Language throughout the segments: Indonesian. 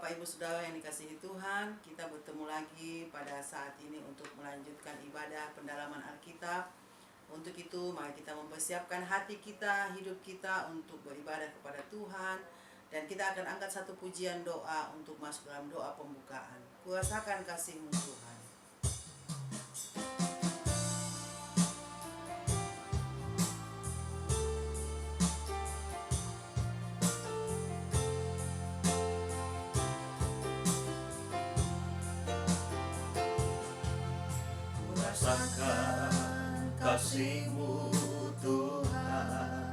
Bapak Ibu Saudara yang dikasihi Tuhan, kita bertemu lagi pada saat ini untuk melanjutkan ibadah pendalaman Alkitab. Untuk itu, mari kita mempersiapkan hati kita, hidup kita untuk beribadah kepada Tuhan. Dan kita akan angkat satu pujian doa untuk masuk dalam doa pembukaan. Kurasakan kasih-Mu Tuhan. Rasakan kasih-Mu Tuhan,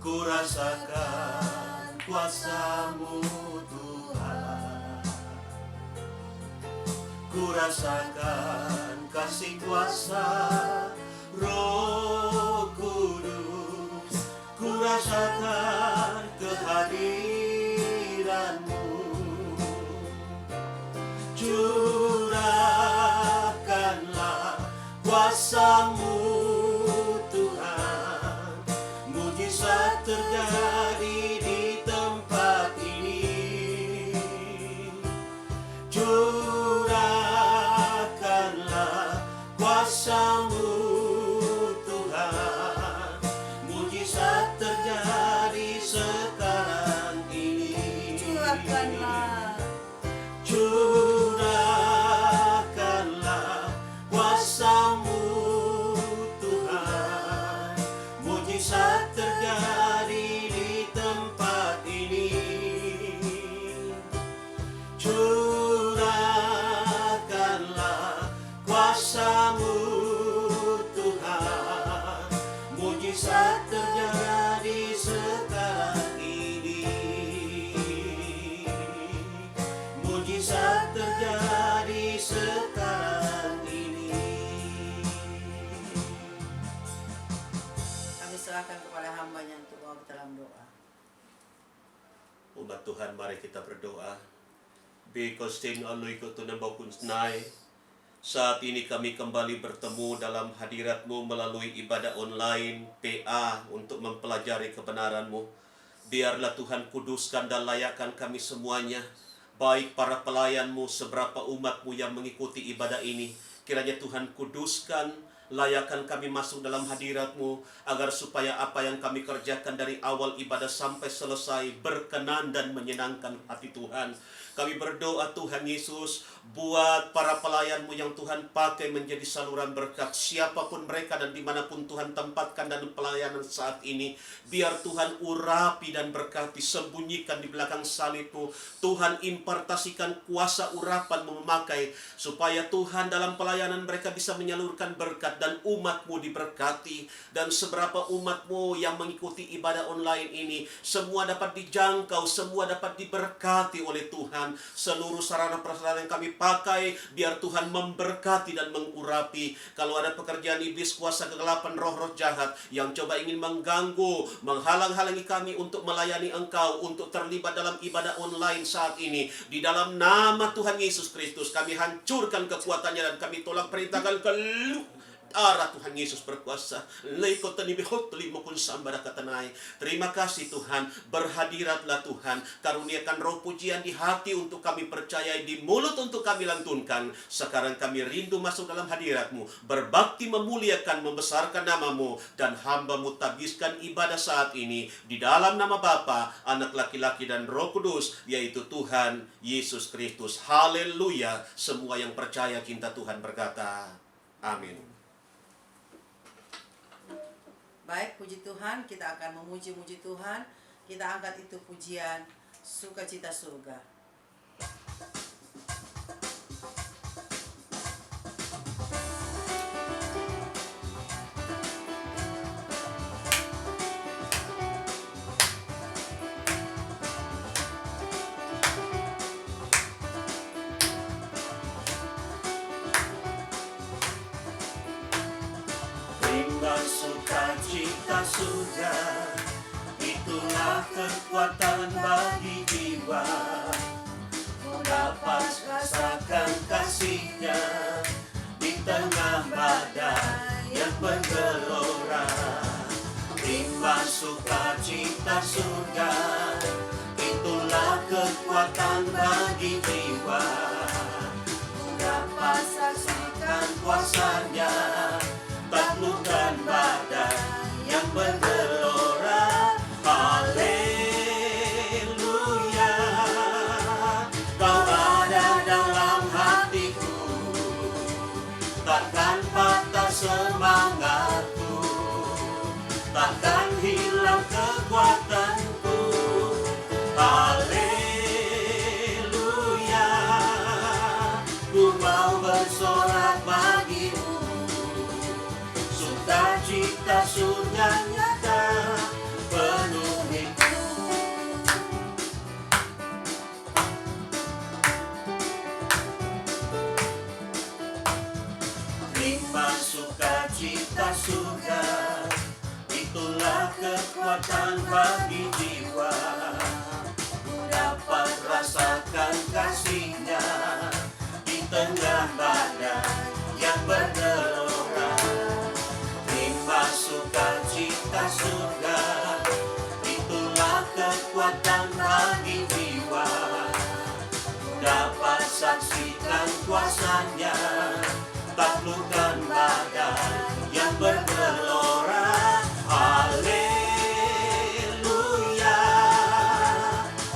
ku rasakan kuasa-Mu Tuhan, ku rasakan kasih kuasa Roh Kudus, ku rasakan kehadiran-Mu. Curahkanlah kuasa-Mu Tuhan, mujizat terjadi di tempat ini. Curahkanlah kuasa-Mu Tuhan, mujizat terjadi sekarang ini. Curahkanlah kuasa-Mu Tuhan, mujizat terjadi di tempat ini. Curahkanlah kuasa-Mu Tuhan, mujizat terjadi sekarang ini. Mujizat terjadi sekarang ini. Kami serahkan kepada hamba-Nya untuk bawa ke dalam doa. Umat Tuhan, mari kita berdoa. Bikosting alui kutunambau kunsnai. Saat ini kami kembali bertemu dalam hadirat-Mu melalui ibadah online PA untuk mempelajari kebenaran-Mu. Biarlah Tuhan kuduskan dan layakkan kami semuanya, baik para pelayan-Mu, seberapa umat-Mu yang mengikuti ibadah ini. Kiranya Tuhan kuduskan, layakkan kami masuk dalam hadirat-Mu, agar supaya apa yang kami kerjakan dari awal ibadah sampai selesai berkenan dan menyenangkan hati Tuhan. Kami berdoa Tuhan Yesus, buat para pelayan-Mu yang Tuhan pakai menjadi saluran berkat, siapapun mereka dan dimanapun Tuhan tempatkan dalam pelayanan saat ini. Biar Tuhan urapi dan berkati, sembunyikan di belakang salib-Mu. Tuhan impartasikan kuasa urapan-Mu memakai, supaya Tuhan dalam pelayanan mereka bisa menyalurkan berkat dan umat-Mu diberkati. Dan seberapa umat-Mu yang mengikuti ibadah online ini, semua dapat dijangkau, semua dapat diberkati oleh Tuhan. Seluruh sarana prasarana yang kami pakai, biar Tuhan memberkati dan mengurapi. Kalau ada pekerjaan iblis, kuasa kegelapan, roh-roh jahat yang coba ingin mengganggu, menghalang-halangi kami untuk melayani Engkau, untuk terlibat dalam ibadah online saat ini, di dalam nama Tuhan Yesus Kristus, kami hancurkan kekuatannya dan kami tolak perintahkan arah Tuhan Yesus berkuasa. Terima kasih Tuhan, berhadiratlah Tuhan, karuniakan roh pujian di hati untuk kami percayai, di mulut untuk kami lantunkan. Sekarang kami rindu masuk dalam hadirat-Mu, berbakti memuliakan, membesarkan nama-Mu, dan hamba-Mu tabiskan ibadah saat ini di dalam nama Bapa, Anak laki-laki dan Roh Kudus, yaitu Tuhan Yesus Kristus. Haleluya. Semua yang percaya cinta Tuhan berkata amin. Baik, puji Tuhan, kita akan memuji-muji Tuhan. Kita angkat itu pujian Sukacita Surga. Sukacita surga, itulah kekuatan bagi jiwa. Dapat rasakan kasih-Nya di tengah badai yang bergelora. Rimba sukacita surga, itulah semangatku, takkan hilang kekuatanku. Haleluya, ku mau bersorak bagimu, sukacita surga nyata penuhiku. Nikmat sukacita surga, itulah kekuatan bagi jiwa. Ku dapat rasakan kasihnya di tengah badai yang bergelora. Nikmat sukacita surga, itulah kekuatan bagi jiwa. Ku dapat saksikan kuasanya, taklukkan badai yang bergelora. Haleluya,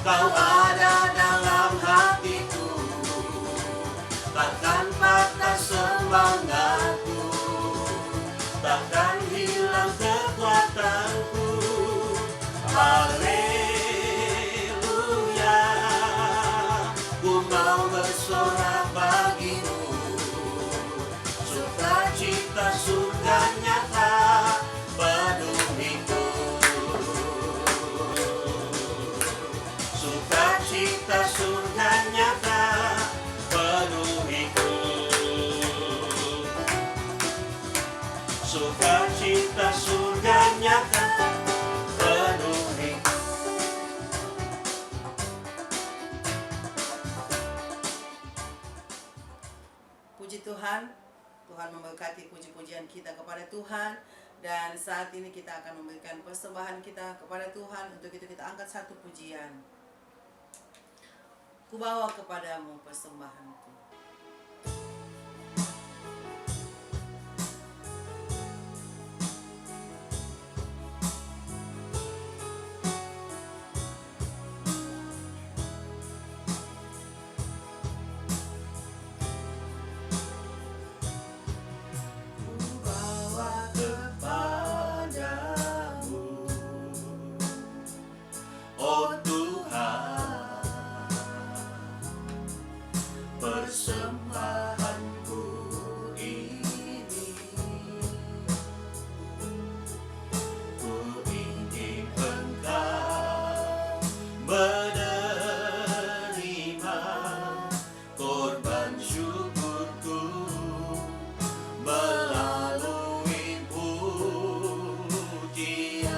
kau ada dalam hatiku, takkan patah semangatku, takkan hilang kekuatanku. Haleluya, ku mau bersorak bagimu, sukacita surga nyata penuhiku. Sukacita surga nyata penuhiku. Sukacita surga nyata penuhiku. Puji Tuhan, Tuhan memberkati puji-pujian kita kepada Tuhan. Dan saat ini kita akan memberikan persembahan kita kepada Tuhan. Untuk itu kita angkat satu pujian. Ku bawa kepadamu persembahanku. Oh Tuhan, persembahanku ini, ku ingin Engkau menerima korban syukurku melalui pujian.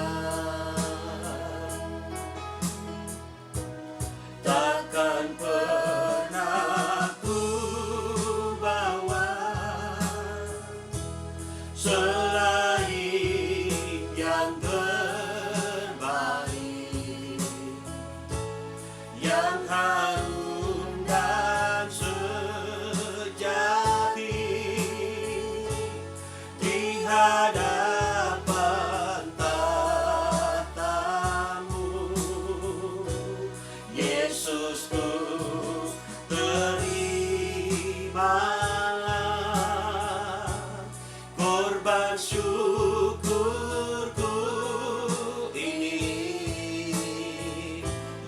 Takkan pernah ku bawa selain yang terbaik, yang harum dan sejati di hadapan tatamu. Yesusku, terimalah korban syukurku ini,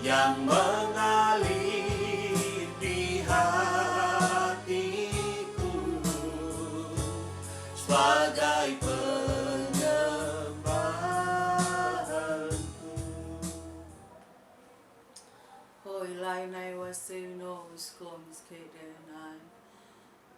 yang mengalir di hatiku sebagai penyembahanku. Hoi lainai wasino uskomis kedenai.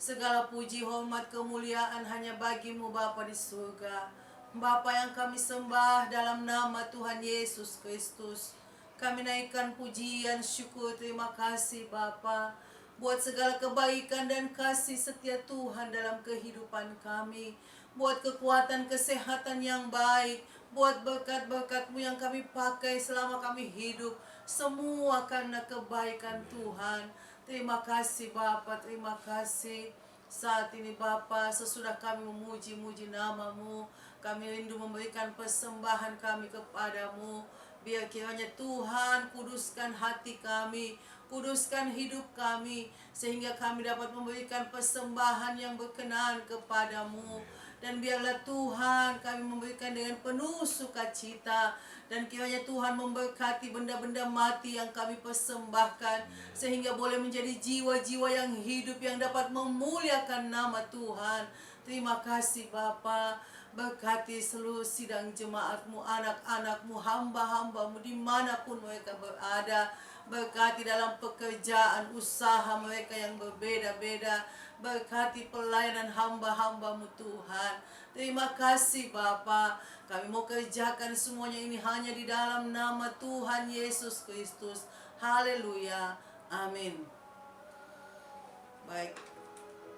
Segala puji, hormat, kemuliaan hanya bagimu Bapa di surga. Bapa yang kami sembah dalam nama Tuhan Yesus Kristus. Kami naikkan pujian, syukur, terima kasih Bapa, buat segala kebaikan dan kasih setia Tuhan dalam kehidupan kami. Buat kekuatan kesehatan yang baik, buat berkat-berkat-Mu yang kami pakai selama kami hidup. Semua karena kebaikan Tuhan. Terima kasih Bapa, terima kasih. Saat ini Bapa, sesudah kami memuji-muji nama-Mu, kami rindu memberikan persembahan kami kepadamu. Biar kiranya Tuhan kuduskan hati kami, kuduskan hidup kami, sehingga kami dapat memberikan persembahan yang berkenan kepadamu. Dan biarlah Tuhan kami memberikan dengan penuh sukacita. Dan kiranya Tuhan memberkati benda-benda mati yang kami persembahkan, sehingga boleh menjadi jiwa-jiwa yang hidup yang dapat memuliakan nama Tuhan. Terima kasih Bapa. Berkati seluruh sidang jemaat-Mu, anak-anak-Mu, hamba-hamba-Mu dimanapun mereka berada. Berkati dalam pekerjaan usaha mereka yang berbeda-beda. Berkati pelayanan hamba-hamba-Mu Tuhan. Terima kasih Bapa. Kami mau kerjakan semuanya ini hanya di dalam nama Tuhan Yesus Kristus. Haleluya. Amin. Baik.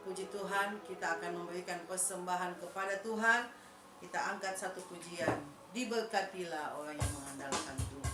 Puji Tuhan, kita akan memberikan persembahan kepada Tuhan. Kita angkat satu pujian. Diberkatilah orang yang mengandalkan Tuhan.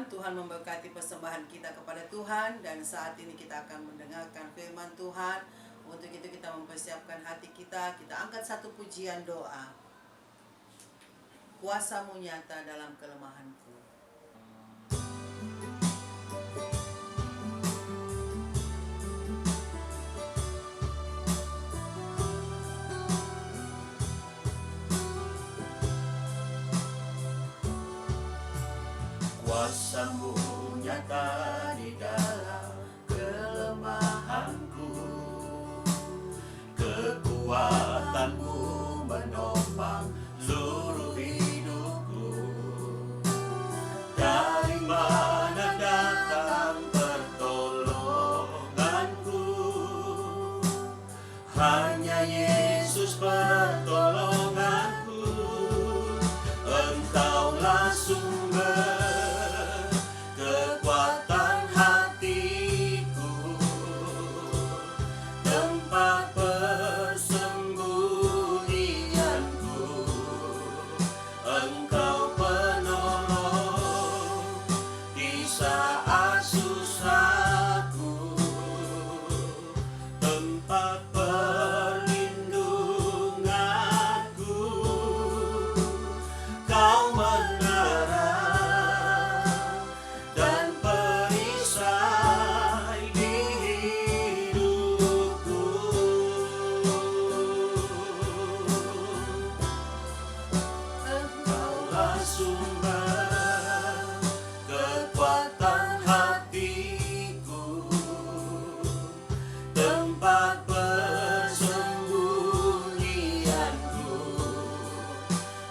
Tuhan memberkati persembahan kita kepada Tuhan. Dan saat ini kita akan mendengarkan firman Tuhan. Untuk itu kita mempersiapkan hati kita. Kita angkat satu pujian doa. Kuasa-Mu nyata dalam kelemahanku. Kuasa-Mu nyata di dalam kelemahanku, kekuatan-Mu menopang seluruh hidupku. Dari mana datang pertolonganku? Hanya Yesus pertolonganku. Engkaulah sumber kekuatan hatiku, tempat persembunyianku. Engkau penolong di saat susahku, tempat perlindunganku. Kau menerang dan perisai di hidupku. Engkaulah sumber kekuatan hatiku, tempat persembunyianku.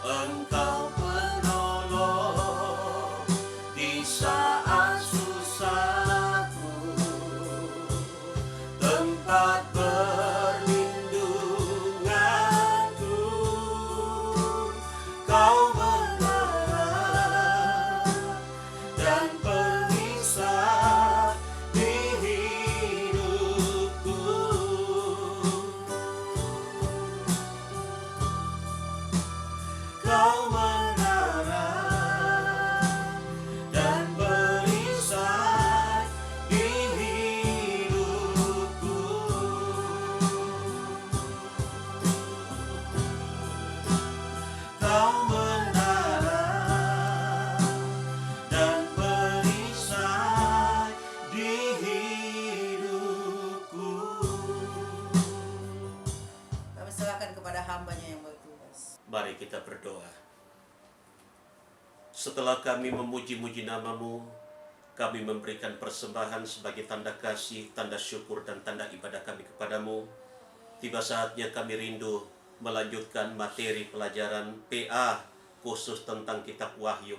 Engkau penolong di saat susahku, tempat perlindunganku. Kau menerang Setelah kami memuji-muji nama-Mu, kami memberikan persembahan sebagai tanda kasih, tanda syukur, dan tanda ibadah kami kepadamu. Tiba saatnya kami rindu melanjutkan materi pelajaran PA khusus tentang kitab Wahyu.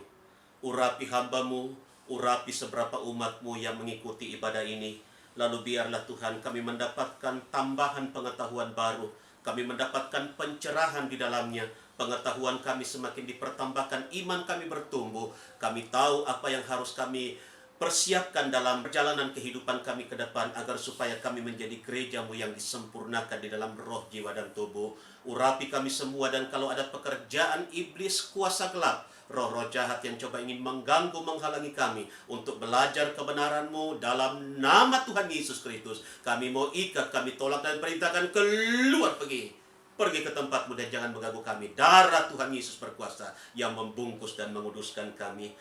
Urapi hamba-Mu, urapi seberapa umat-Mu yang mengikuti ibadah ini. Lalu biarlah Tuhan kami mendapatkan tambahan pengetahuan baru. Kami mendapatkan pencerahan di dalamnya. Pengetahuan kami semakin dipertambahkan, iman kami bertumbuh. Kami tahu apa yang harus kami persiapkan dalam perjalanan kehidupan kami ke depan, agar supaya kami menjadi gereja-Mu yang disempurnakan di dalam roh, jiwa, dan tubuh. Urapi kami semua, dan kalau ada pekerjaan iblis kuasa gelap, roh-roh jahat yang coba ingin mengganggu, menghalangi kami untuk belajar kebenaran-Mu, dalam nama Tuhan Yesus Kristus, kami mau ikat, kami tolak dan perintahkan keluar, pergi ke tempat-Mu dan jangan mengganggu kami. Darah Tuhan Yesus berkuasa yang membungkus dan menguduskan kami.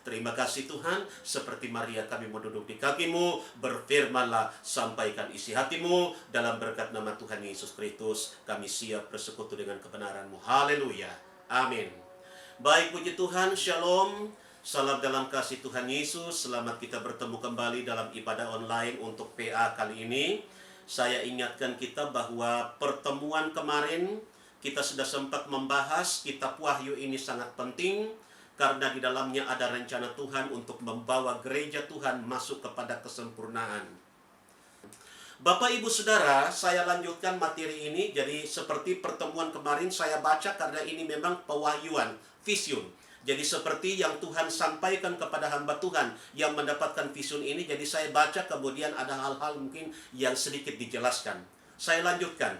Terima kasih Tuhan. Seperti Maria kami mau duduk di kaki-Mu. Berfirmanlah, sampaikan isi hati-Mu. Dalam berkat nama Tuhan Yesus Kristus, kami siap bersekutu dengan kebenaran-Mu. Haleluya. Amin. Baik, puji Tuhan. Shalom. Salam dalam kasih Tuhan Yesus. Selamat kita bertemu kembali dalam ibadah online untuk PA kali ini. Saya ingatkan kita bahwa pertemuan kemarin kita sudah sempat membahas kitab Wahyu ini sangat penting, karena di dalamnya ada rencana Tuhan untuk membawa gereja Tuhan masuk kepada kesempurnaan. Bapak Ibu Saudara, saya lanjutkan materi ini. Jadi seperti pertemuan kemarin saya baca, karena ini memang pewahyuan, vision. Jadi seperti yang Tuhan sampaikan kepada hamba Tuhan yang mendapatkan vision ini, jadi saya baca, kemudian ada hal-hal mungkin yang sedikit dijelaskan. Saya lanjutkan.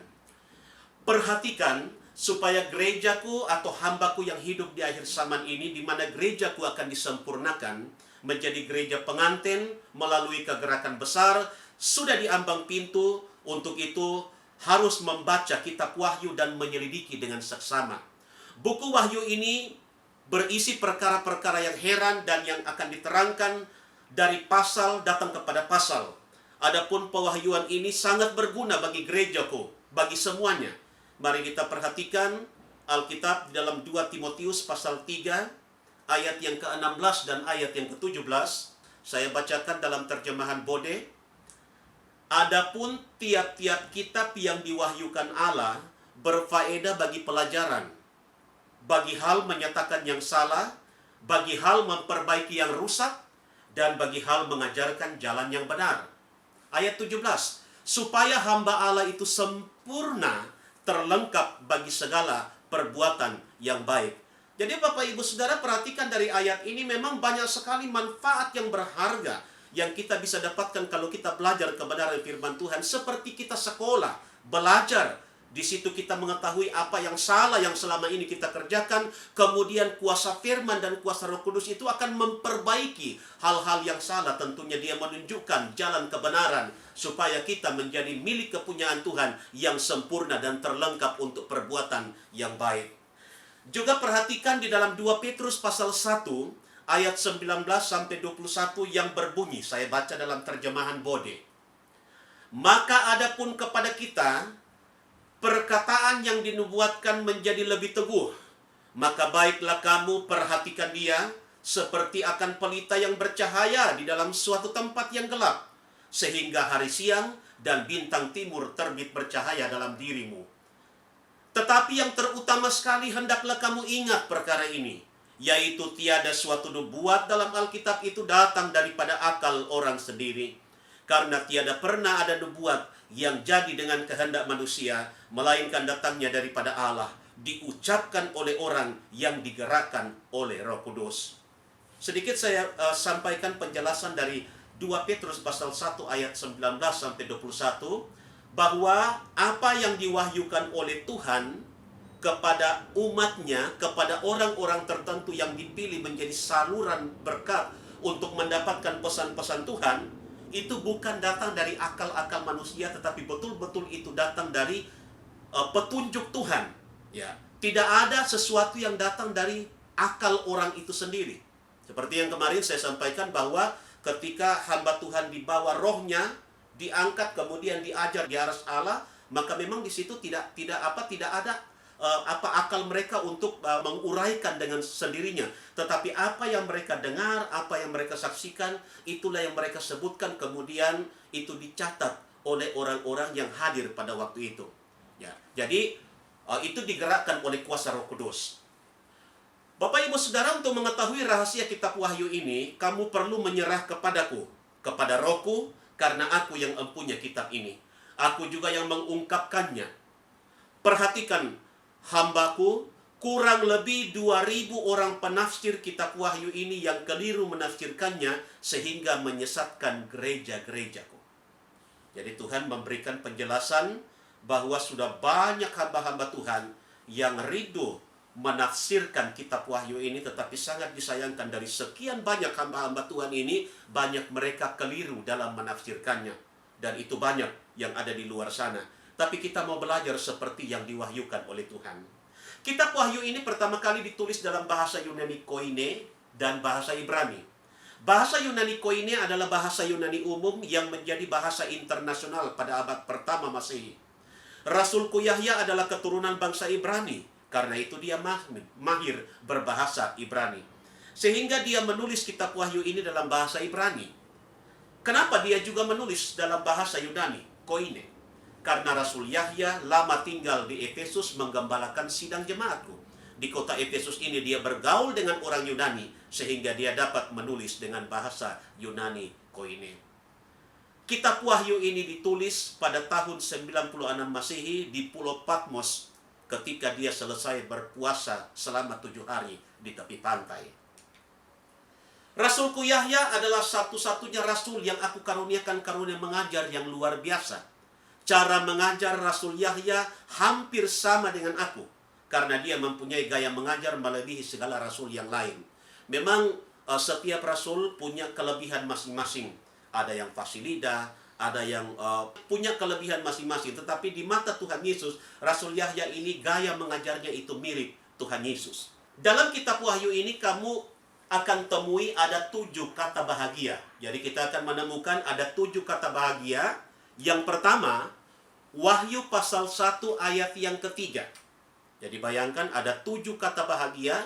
Perhatikan supaya gerejaku atau hambaku yang hidup di akhir zaman ini, di mana gerejaku akan disempurnakan menjadi gereja pengantin melalui kegerakan besar, sudah diambang pintu. Untuk itu harus membaca kitab Wahyu dan menyelidiki dengan seksama. Buku Wahyu ini berisi perkara-perkara yang heran dan yang akan diterangkan dari pasal datang kepada pasal. Adapun pewahyuan ini sangat berguna bagi gerejaku, bagi semuanya. Mari kita perhatikan Alkitab di dalam 2 Timotius pasal 3 ayat yang ke-16 dan ayat yang ke-17. Saya bacakan dalam terjemahan Bode. Adapun tiap-tiap kitab yang diwahyukan Allah berfaedah bagi pelajaran, bagi hal menyatakan yang salah, bagi hal memperbaiki yang rusak, dan bagi hal mengajarkan jalan yang benar. Ayat 17, supaya hamba Allah itu sempurna, terlengkap bagi segala perbuatan yang baik. Jadi Bapak Ibu Saudara, perhatikan dari ayat ini memang banyak sekali manfaat yang berharga yang kita bisa dapatkan kalau kita belajar kebenaran firman Tuhan. Seperti kita sekolah, belajar. Di situ kita mengetahui apa yang salah yang selama ini kita kerjakan. Kemudian kuasa firman dan kuasa Roh Kudus itu akan memperbaiki hal-hal yang salah. Tentunya dia menunjukkan jalan kebenaran supaya kita menjadi milik kepunyaan Tuhan yang sempurna dan terlengkap untuk perbuatan yang baik. Juga perhatikan di dalam 2 Petrus pasal 1 ayat 19 sampai 21 yang berbunyi, saya baca dalam terjemahan Bode. Maka adapun kepada kita perkataan yang dinubuatkan menjadi lebih teguh, maka baiklah kamu perhatikan dia seperti akan pelita yang bercahaya di dalam suatu tempat yang gelap, sehingga hari siang dan bintang timur terbit bercahaya dalam dirimu. Tetapi yang terutama sekali hendaklah kamu ingat perkara ini, yaitu tiada suatu nubuat dalam Alkitab itu datang daripada akal orang sendiri, karena tiada pernah ada nubuat yang jadi dengan kehendak manusia, melainkan datangnya daripada Allah, diucapkan oleh orang yang digerakkan oleh Roh Kudus. Sedikit saya sampaikan penjelasan dari 2 Petrus pasal 1 ayat 19 sampai 21, bahwa apa yang diwahyukan oleh Tuhan kepada umatnya, kepada orang-orang tertentu yang dipilih menjadi saluran berkat untuk mendapatkan pesan-pesan Tuhan, itu bukan datang dari akal-akal manusia, tetapi betul-betul itu datang dari petunjuk Tuhan. Ya, tidak ada sesuatu yang datang dari akal orang itu sendiri. Seperti yang kemarin saya sampaikan bahwa ketika hamba Tuhan dibawa rohnya, diangkat kemudian diajar di aras Allah, maka memang di situ tidak ada akal mereka untuk menguraikan dengan sendirinya. Tetapi apa yang mereka dengar, apa yang mereka saksikan, itulah yang mereka sebutkan, kemudian itu dicatat oleh orang-orang yang hadir pada waktu itu. Ya, jadi itu digerakkan oleh kuasa Roh Kudus. Bapak Ibu Saudara, untuk mengetahui rahasia kitab Wahyu ini, kamu perlu menyerah kepadaku, kepada Rohku, karena aku yang mempunyai kitab ini. Aku juga yang mengungkapkannya. Perhatikan, hambaku, kurang lebih 2000 orang penafsir kitab Wahyu ini yang keliru menafsirkannya sehingga menyesatkan gereja-gerejaku. Jadi Tuhan memberikan penjelasan bahwa sudah banyak hamba-hamba Tuhan yang rindu menafsirkan kitab Wahyu ini, tetapi sangat disayangkan dari sekian banyak hamba-hamba Tuhan ini, banyak mereka keliru dalam menafsirkannya. Dan itu banyak yang ada di luar sana. Tapi kita mau belajar seperti yang diwahyukan oleh Tuhan. Kitab Wahyu ini pertama kali ditulis dalam bahasa Yunani Koine dan bahasa Ibrani. Bahasa Yunani Koine adalah bahasa Yunani umum yang menjadi bahasa internasional pada abad pertama Masehi. Rasulku Yahya adalah keturunan bangsa Ibrani, karena itu dia mahir berbahasa Ibrani. Sehingga dia menulis kitab Wahyu ini dalam bahasa Ibrani. Kenapa dia juga menulis dalam bahasa Yunani Koine? Karena Rasul Yahya lama tinggal di Efesus menggembalakan sidang jemaatku. Di kota Efesus ini dia bergaul dengan orang Yunani, sehingga dia dapat menulis dengan bahasa Yunani Koine. Kitab Wahyu ini ditulis pada tahun 96 Masehi di Pulau Patmos ketika dia selesai berpuasa selama 7 hari di tepi pantai. Rasulku Yahya adalah satu-satunya rasul yang aku karuniakan karunia mengajar yang luar biasa. Cara mengajar Rasul Yahya hampir sama dengan aku, karena dia mempunyai gaya mengajar melebihi segala rasul yang lain. Memang setiap rasul punya kelebihan masing-masing. Ada yang fasih lidah, ada yang punya kelebihan masing-masing. Tetapi di mata Tuhan Yesus, Rasul Yahya ini gaya mengajarnya itu mirip Tuhan Yesus. Dalam kitab Wahyu ini kamu akan temui ada 7 kata bahagia. Jadi kita akan menemukan ada 7 kata bahagia. Yang pertama, Wahyu pasal 1 ayat yang ketiga. Jadi bayangkan ada 7 kata bahagia.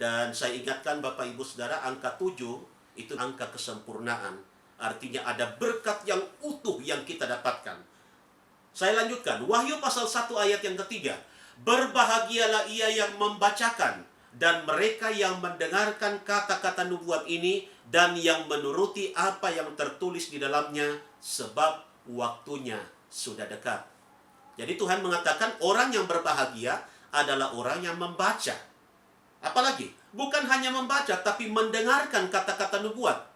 Dan saya ingatkan Bapak Ibu Saudara, angka 7 itu angka kesempurnaan. Artinya ada berkat yang utuh yang kita dapatkan. Saya lanjutkan. Wahyu pasal 1 ayat yang ketiga. Berbahagialah ia yang membacakan dan mereka yang mendengarkan kata-kata nubuat ini dan yang menuruti apa yang tertulis di dalamnya, sebab waktunya sudah dekat. Jadi Tuhan mengatakan orang yang berbahagia adalah orang yang membaca. Apalagi? Bukan hanya membaca, tapi mendengarkan kata-kata nubuat.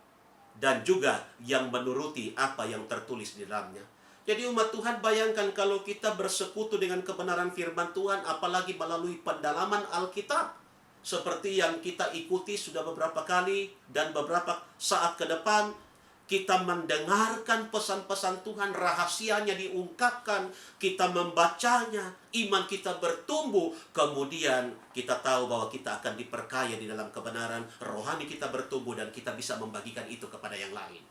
Dan juga yang menuruti apa yang tertulis di dalamnya. Jadi umat Tuhan, bayangkan kalau kita bersekutu dengan kebenaran firman Tuhan, apalagi melalui pendalaman Alkitab. Seperti yang kita ikuti sudah beberapa kali dan beberapa saat ke depan, kita mendengarkan pesan-pesan Tuhan, rahasianya diungkapkan, kita membacanya, iman kita bertumbuh, kemudian kita tahu bahwa kita akan diperkaya di dalam kebenaran, rohani kita bertumbuh dan kita bisa membagikan itu kepada yang lain.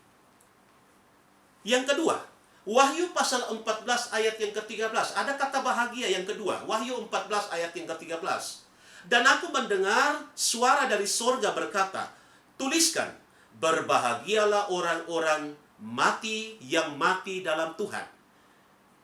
Yang kedua, Wahyu pasal 14 ayat yang ke-13, ada kata bahagia yang kedua, Wahyu 14 ayat yang ke-13. Dan aku mendengar suara dari sorga berkata, tuliskan, berbahagialah orang-orang mati yang mati dalam Tuhan.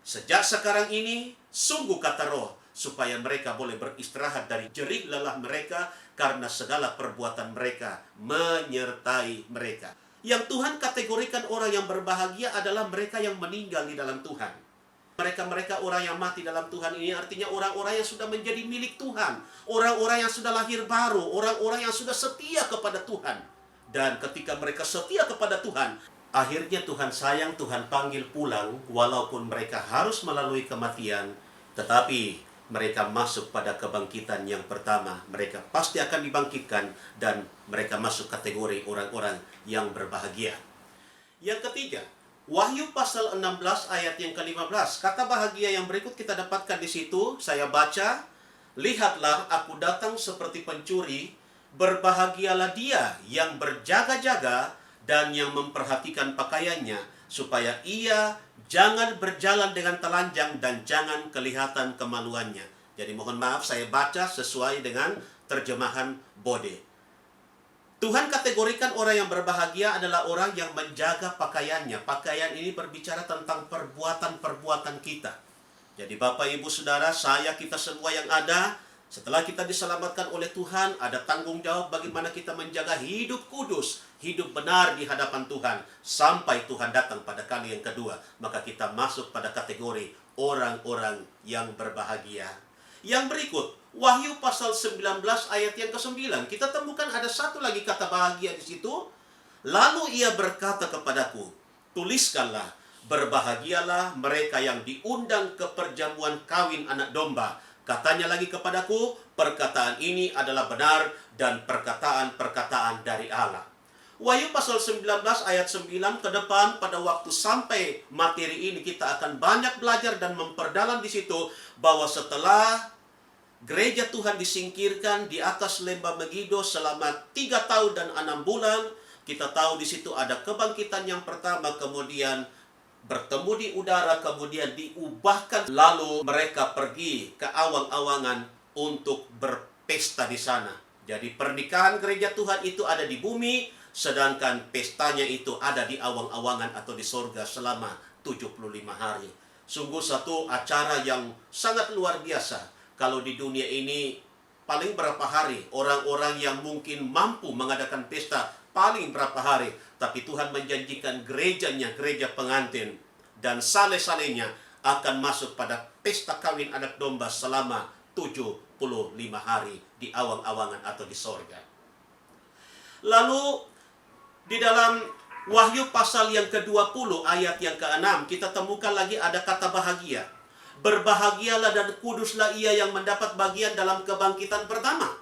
Sejak sekarang ini, sungguh kata Roh, supaya mereka boleh beristirahat dari jerih lelah mereka, karena segala perbuatan mereka menyertai mereka. Yang Tuhan kategorikan orang yang berbahagia adalah mereka yang meninggal di dalam Tuhan. Mereka orang yang mati dalam Tuhan ini artinya orang-orang yang sudah menjadi milik Tuhan. Orang-orang yang sudah lahir baru, orang-orang yang sudah setia kepada Tuhan. Dan ketika mereka setia kepada Tuhan, akhirnya Tuhan sayang, Tuhan panggil pulang, walaupun mereka harus melalui kematian, tetapi mereka masuk pada kebangkitan yang pertama. Mereka pasti akan dibangkitkan dan mereka masuk kategori orang-orang yang berbahagia. Yang ketiga, Wahyu pasal 16 ayat yang ke-15. Kata bahagia yang berikut kita dapatkan di situ, saya baca, lihatlah aku datang seperti pencuri, berbahagialah dia yang berjaga-jaga dan yang memperhatikan pakaiannya, supaya ia jangan berjalan dengan telanjang dan jangan kelihatan kemaluannya. Jadi mohon maaf saya baca sesuai dengan terjemahan Bode. Tuhan kategorikan orang yang berbahagia adalah orang yang menjaga pakaiannya. Pakaian ini berbicara tentang perbuatan-perbuatan kita. Jadi Bapak, Ibu, Saudara, kita semua yang ada, setelah kita diselamatkan oleh Tuhan, ada tanggung jawab bagaimana kita menjaga hidup kudus, hidup benar di hadapan Tuhan, sampai Tuhan datang pada kali yang kedua. Maka kita masuk pada kategori orang-orang yang berbahagia. Yang berikut, Wahyu pasal 19 ayat yang ke-9. Kita temukan ada satu lagi kata bahagia di situ. Lalu ia berkata kepadaku, tuliskanlah, berbahagialah mereka yang diundang ke perjamuan kawin anak domba. Katanya lagi kepadaku, perkataan ini adalah benar dan perkataan-perkataan dari Allah. Wahyu pasal 19 ayat 9 ke depan, pada waktu sampai materi ini kita akan banyak belajar dan memperdalam di situ bahwa setelah gereja Tuhan disingkirkan di atas lembah Megido selama 3 tahun dan 6 bulan, kita tahu di situ ada kebangkitan yang pertama, kemudian bertemu di udara, kemudian diubahkan, lalu mereka pergi ke awang-awangan untuk berpesta di sana. Jadi pernikahan gereja Tuhan itu ada di bumi, sedangkan pestanya itu ada di awang-awangan atau di sorga selama 75 hari. Sungguh satu acara yang sangat luar biasa. Kalau di dunia ini paling berapa hari orang-orang yang mungkin mampu mengadakan pesta, paling berapa hari. Tapi Tuhan menjanjikan gerejanya, gereja pengantin, dan saleh-salehnya akan masuk pada pesta kawin anak domba selama 75 hari di awang-awangan atau di sorga. Lalu di dalam Wahyu pasal yang ke-20 ayat yang ke-6 kita temukan lagi ada kata bahagia. Berbahagialah dan kuduslah ia yang mendapat bagian dalam kebangkitan pertama.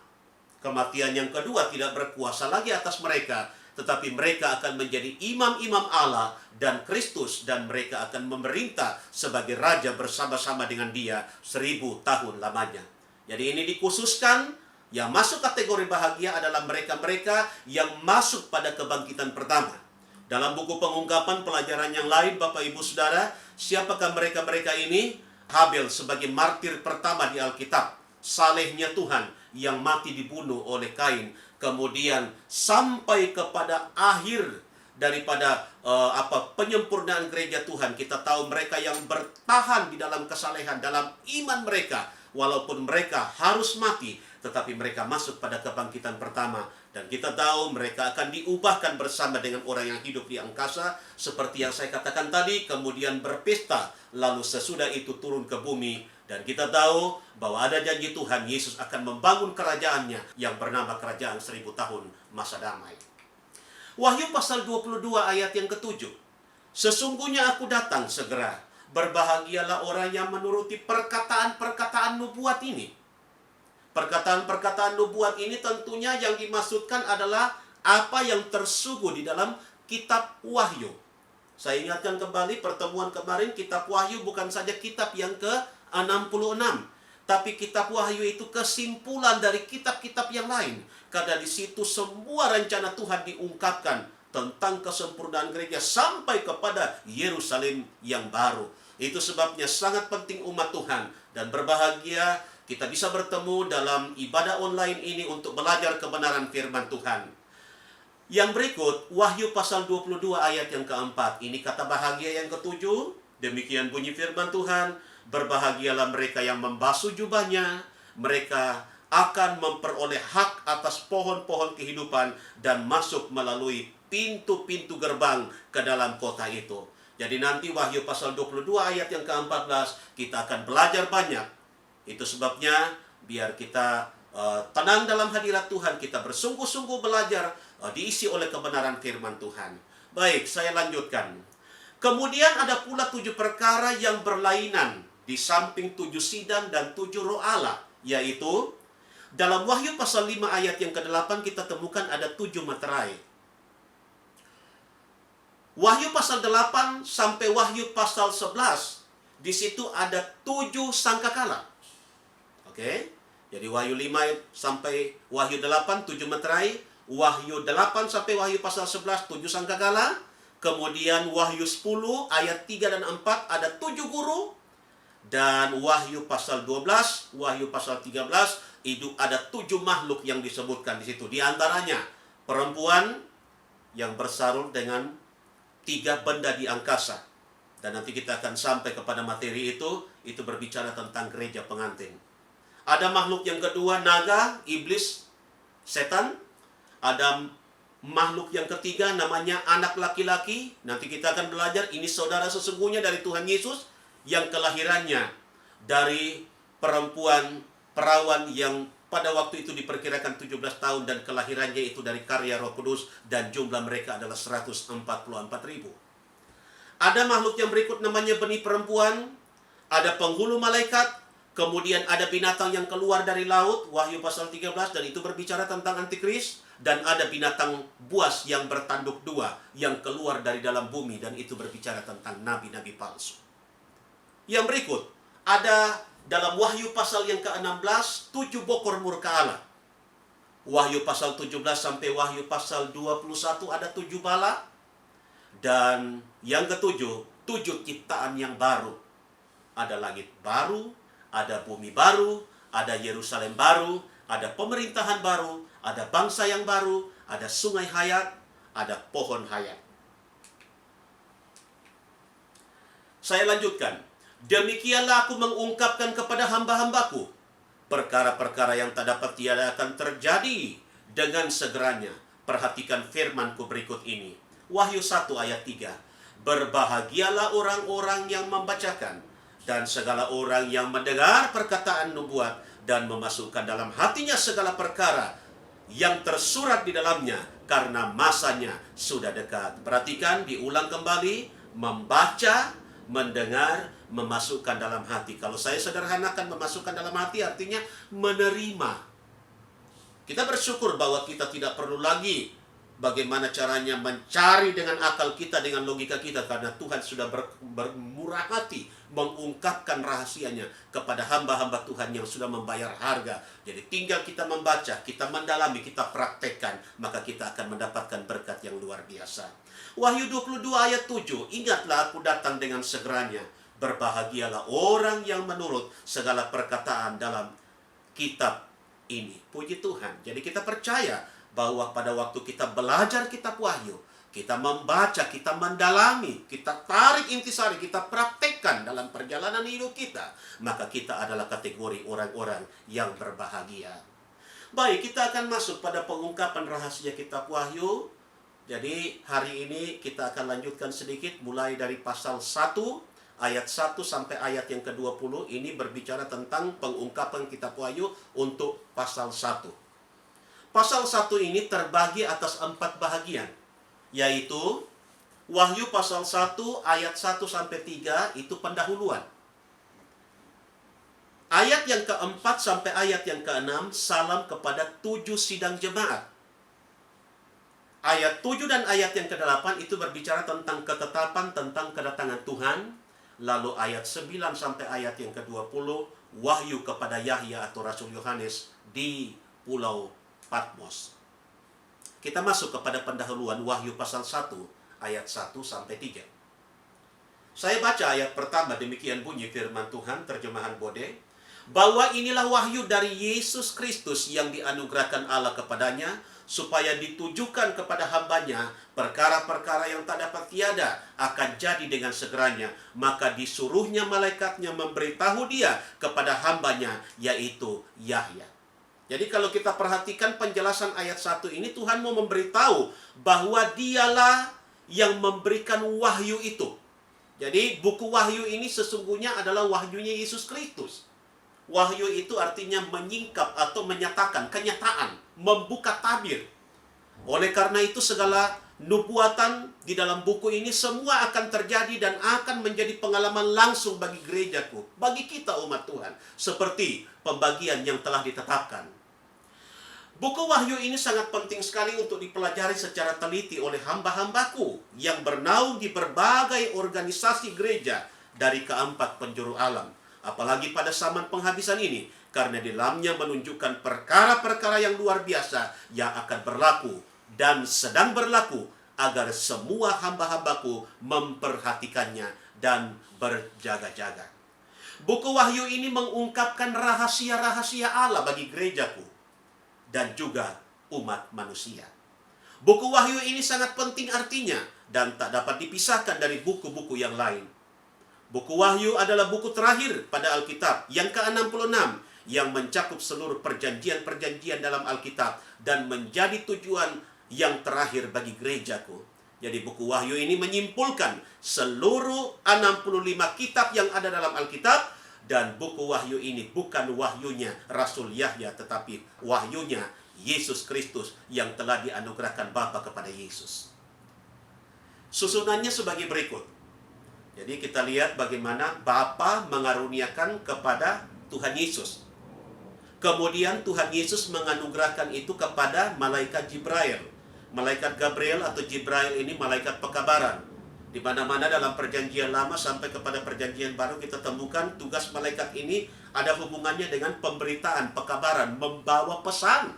Kematian yang kedua tidak berkuasa lagi atas mereka, tetapi mereka akan menjadi imam-imam Allah dan Kristus, dan mereka akan memerintah sebagai raja bersama-sama dengan Dia 1000 tahun lamanya. Jadi ini dikhususkan, yang masuk kategori bahagia adalah mereka-mereka yang masuk pada kebangkitan pertama. Dalam buku Pengungkapan pelajaran yang lain, Bapak, Ibu, Saudara, siapakah mereka-mereka ini? Habel sebagai martir pertama di Alkitab, salehnya Tuhan yang mati dibunuh oleh Kain. Kemudian sampai kepada akhir daripada penyempurnaan gereja Tuhan, kita tahu mereka yang bertahan di dalam kesalehan, dalam iman mereka, walaupun mereka harus mati, tetapi mereka masuk pada kebangkitan pertama. Dan kita tahu mereka akan diubahkan bersama dengan orang yang hidup di angkasa, seperti yang saya katakan tadi, kemudian berpesta, lalu sesudah itu turun ke bumi. Dan kita tahu bahwa ada janji Tuhan, Yesus akan membangun kerajaannya yang bernama kerajaan 1000 tahun masa damai. Wahyu pasal 22 ayat yang ke-7. Sesungguhnya aku datang segera, berbahagialah orang yang menuruti perkataan-perkataan nubuat ini. Perkataan-perkataan nubuat ini tentunya yang dimaksudkan adalah apa yang tersuguh di dalam kitab Wahyu. Saya ingatkan kembali pertemuan kemarin, kitab Wahyu bukan saja kitab yang ke-66, tapi kitab Wahyu itu kesimpulan dari kitab-kitab yang lain. Karena di situ semua rencana Tuhan diungkapkan tentang kesempurnaan gereja sampai kepada Yerusalem yang baru. Itu sebabnya sangat penting umat Tuhan dan berbahagia kita bisa bertemu dalam ibadah online ini untuk belajar kebenaran firman Tuhan. Yang berikut, Wahyu pasal 22 ayat yang keempat. Ini kata bahagia yang ke-7. Demikian bunyi firman Tuhan. Berbahagialah mereka yang membasuh jubahnya. Mereka akan memperoleh hak atas pohon-pohon kehidupan dan masuk melalui pintu-pintu gerbang ke dalam kota itu. Jadi nanti Wahyu pasal 22 ayat yang ke-14 kita akan belajar banyak. Itu sebabnya biar kita tenang dalam hadirat Tuhan, kita bersungguh-sungguh belajar, diisi oleh kebenaran firman Tuhan. Baik, saya lanjutkan. Kemudian ada pula 7 perkara yang berlainan di samping 7 sidang dan 7 roh Allah, yaitu dalam Wahyu pasal 5 ayat yang ke-8 kita temukan ada 7 materai. Wahyu pasal 8 sampai Wahyu pasal 11, di situ ada 7 sangkakala. Oke, jadi Wahyu 5 sampai Wahyu 8, 7 materai. Wahyu 8 sampai Wahyu pasal 11, 7 sangkakala. Kemudian Wahyu 10 ayat 3 dan 4 ada 7 guru. dan Wahyu pasal 12, Wahyu pasal 13, itu ada 7 makhluk yang disebutkan di situ. Di antaranya perempuan yang bersarung dengan 3 benda di angkasa. Dan nanti kita akan sampai kepada materi itu berbicara tentang gereja pengantin. Ada makhluk yang kedua, naga, iblis, setan. Ada makhluk yang ketiga namanya anak laki-laki. Nanti kita akan belajar ini saudara sesungguhnya dari Tuhan Yesus yang kelahirannya dari perempuan perawan yang pada waktu itu diperkirakan 17 tahun dan kelahirannya itu dari karya Roh Kudus dan jumlah mereka adalah 144.000. Ada makhluk yang berikut namanya benih perempuan, ada penghulu malaikat, kemudian ada binatang yang keluar dari laut, Wahyu pasal 13, dan itu berbicara tentang antikris, dan ada binatang buas yang bertanduk 2 yang keluar dari dalam bumi, dan itu berbicara tentang nabi-nabi palsu. Yang berikut, ada dalam Wahyu pasal yang ke-16, 7 bokor murka Allah. Wahyu pasal 17 sampai Wahyu pasal 21 ada 7 bala. Dan yang ke-7, 7 ciptaan yang baru. Ada langit baru, ada bumi baru, ada Yerusalem baru, ada pemerintahan baru, ada bangsa yang baru, ada sungai hayat, ada pohon hayat. Saya lanjutkan. Demikianlah aku mengungkapkan kepada hamba-hambaku perkara-perkara yang tak dapat tiada akan terjadi dengan segeranya. Perhatikan firmanku berikut ini. Wahyu 1 ayat 3. Berbahagialah orang-orang yang membacakan dan segala orang yang mendengar perkataan nubuat dan memasukkan dalam hatinya segala perkara yang tersurat di dalamnya, karena masanya sudah dekat. Perhatikan, diulang kembali, membaca, mendengar, memasukkan dalam hati. Kalau saya sederhanakan memasukkan dalam hati artinya menerima. Kita bersyukur bahwa kita tidak perlu lagi bagaimana caranya mencari dengan akal kita, dengan logika kita, karena Tuhan sudah bermurah hati mengungkapkan rahasianya kepada hamba-hamba Tuhan yang sudah membayar harga. Jadi tinggal kita membaca, kita mendalami, kita praktekkan, maka kita akan mendapatkan berkat yang luar biasa. Wahyu 22 ayat 7, ingatlah aku datang dengan segeranya. Berbahagialah orang yang menurut segala perkataan dalam kitab ini. Puji Tuhan. Jadi kita percaya bahwa pada waktu kita belajar kitab Wahyu, kita membaca, kita mendalami, kita tarik intisari, kita praktekkan dalam perjalanan hidup kita, maka kita adalah kategori orang-orang yang berbahagia. Baik, kita akan masuk pada pengungkapan rahasia kitab Wahyu. Jadi hari ini kita akan lanjutkan sedikit mulai dari pasal 1 ayat 1 sampai ayat yang ke-20. Ini berbicara tentang pengungkapan kitab Wahyu untuk pasal 1. Pasal 1 ini terbagi atas 4 bahagian, yaitu Wahyu pasal 1 ayat 1 sampai 3 itu pendahuluan. Ayat yang ke-4 sampai ayat yang ke-6 salam kepada 7 sidang jemaat. Ayat 7 dan ayat yang ke-8 itu berbicara tentang ketetapan tentang kedatangan Tuhan. Lalu ayat 9 sampai ayat yang ke-20 wahyu kepada Yahya atau Rasul Yohanes di Pulau Patmos. Kita masuk kepada pendahuluan Wahyu pasal 1 ayat 1 sampai 3. Saya baca ayat pertama, demikian bunyi firman Tuhan terjemahan Bode, bahwa inilah wahyu dari Yesus Kristus yang dianugerahkan Allah kepadanya, supaya ditujukan kepada hambanya perkara-perkara yang tak dapat tiada akan jadi dengan segeranya. Maka disuruhnya malaikatnya memberitahu dia kepada hambanya, yaitu Yahya. Jadi kalau kita perhatikan penjelasan ayat 1 ini, Tuhan mau memberitahu bahwa dialah yang memberikan wahyu itu. Jadi buku wahyu ini sesungguhnya adalah wahyunya Yesus Kristus. Wahyu itu artinya menyingkap atau menyatakan kenyataan, membuka tabir. Oleh karena itu segala nubuatan di dalam buku ini semua akan terjadi dan akan menjadi pengalaman langsung bagi gerejaku, bagi kita umat Tuhan, seperti pembagian yang telah ditetapkan. Buku Wahyu ini sangat penting sekali untuk dipelajari secara teliti oleh hamba-hambaku yang bernaung di berbagai organisasi gereja dari keempat penjuru alam. Apalagi pada zaman penghabisan ini, karena di dalamnya menunjukkan perkara-perkara yang luar biasa yang akan berlaku dan sedang berlaku, agar semua hamba-hambaku memperhatikannya dan berjaga-jaga. Buku Wahyu ini mengungkapkan rahasia-rahasia Allah bagi gerejaku dan juga umat manusia. Buku Wahyu ini sangat penting artinya dan tak dapat dipisahkan dari buku-buku yang lain. Buku Wahyu adalah buku terakhir pada Alkitab yang ke-66 yang mencakup seluruh perjanjian-perjanjian dalam Alkitab dan menjadi tujuan yang terakhir bagi gerejaku. Jadi buku Wahyu ini menyimpulkan seluruh 65 kitab yang ada dalam Alkitab, dan buku Wahyu ini bukan wahyunya Rasul Yahya, tetapi wahyunya Yesus Kristus yang telah dianugerahkan Bapa kepada Yesus. Susunannya sebagai berikut. Jadi kita lihat bagaimana Bapa mengaruniakan kepada Tuhan Yesus. Kemudian Tuhan Yesus menganugerahkan itu kepada malaikat Jibril. Malaikat Gabriel atau Jibril ini malaikat pekabaran. Di mana-mana dalam perjanjian lama sampai kepada perjanjian baru kita temukan tugas malaikat ini ada hubungannya dengan pemberitaan, pekabaran, membawa pesan.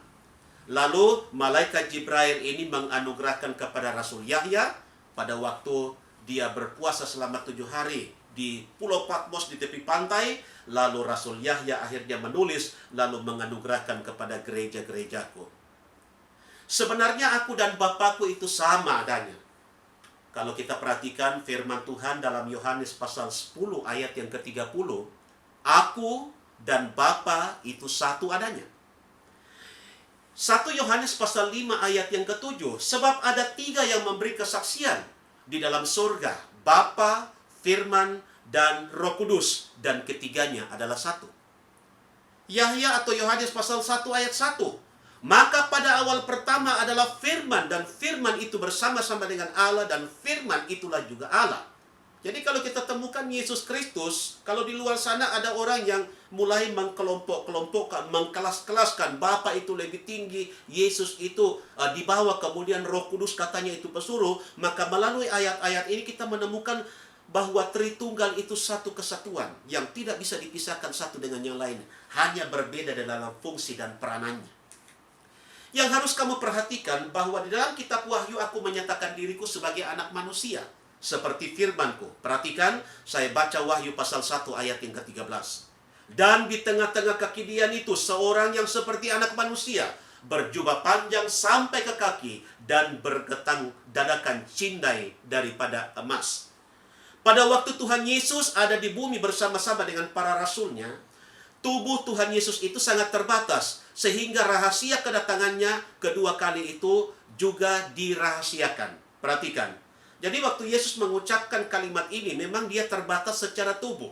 Lalu malaikat Jibril ini menganugerahkan kepada Rasul Yahya pada waktu dia berpuasa selama 7 hari di Pulau Patmos di tepi pantai. Lalu Rasul Yahya akhirnya menulis lalu menganugerahkan kepada gereja-gerejaku. Sebenarnya aku dan Bapakku itu sama adanya. Kalau kita perhatikan firman Tuhan dalam Yohanes pasal 10 ayat yang ke-30, aku dan Bapa itu satu adanya. 1 Yohanes pasal 5 ayat yang ke-7, sebab ada 3 yang memberi kesaksian di dalam surga, Bapa, Firman, dan Roh Kudus, dan ketiganya adalah satu. Yahya atau Yohanes pasal 1 ayat 1, maka pada awal pertama adalah firman, dan firman itu bersama-sama dengan Allah, dan firman itulah juga Allah. Jadi kalau kita temukan Yesus Kristus, kalau di luar sana ada orang yang mulai mengkelompok-kelompokkan, mengkelas-kelaskan, Bapa itu lebih tinggi, Yesus itu di bawah, kemudian Roh Kudus katanya itu pesuruh, maka melalui ayat-ayat ini kita menemukan bahwa Tritunggal itu satu kesatuan yang tidak bisa dipisahkan satu dengan yang lain, hanya berbeda dalam fungsi dan peranannya. Yang harus kamu perhatikan bahwa di dalam kitab Wahyu aku menyatakan diriku sebagai anak manusia, seperti firmanku. Perhatikan, saya baca Wahyu pasal 1 ayat yang ke-13. Dan di tengah-tengah kekidian itu seorang yang seperti anak manusia, berjubah panjang sampai ke kaki, dan bergetang dadakan cindai daripada emas. Pada waktu Tuhan Yesus ada di bumi bersama-sama dengan para rasulnya, tubuh Tuhan Yesus itu sangat terbatas, sehingga rahasia kedatangannya kedua kali itu juga dirahasiakan. Perhatikan. Jadi waktu Yesus mengucapkan kalimat ini, memang dia terbatas secara tubuh.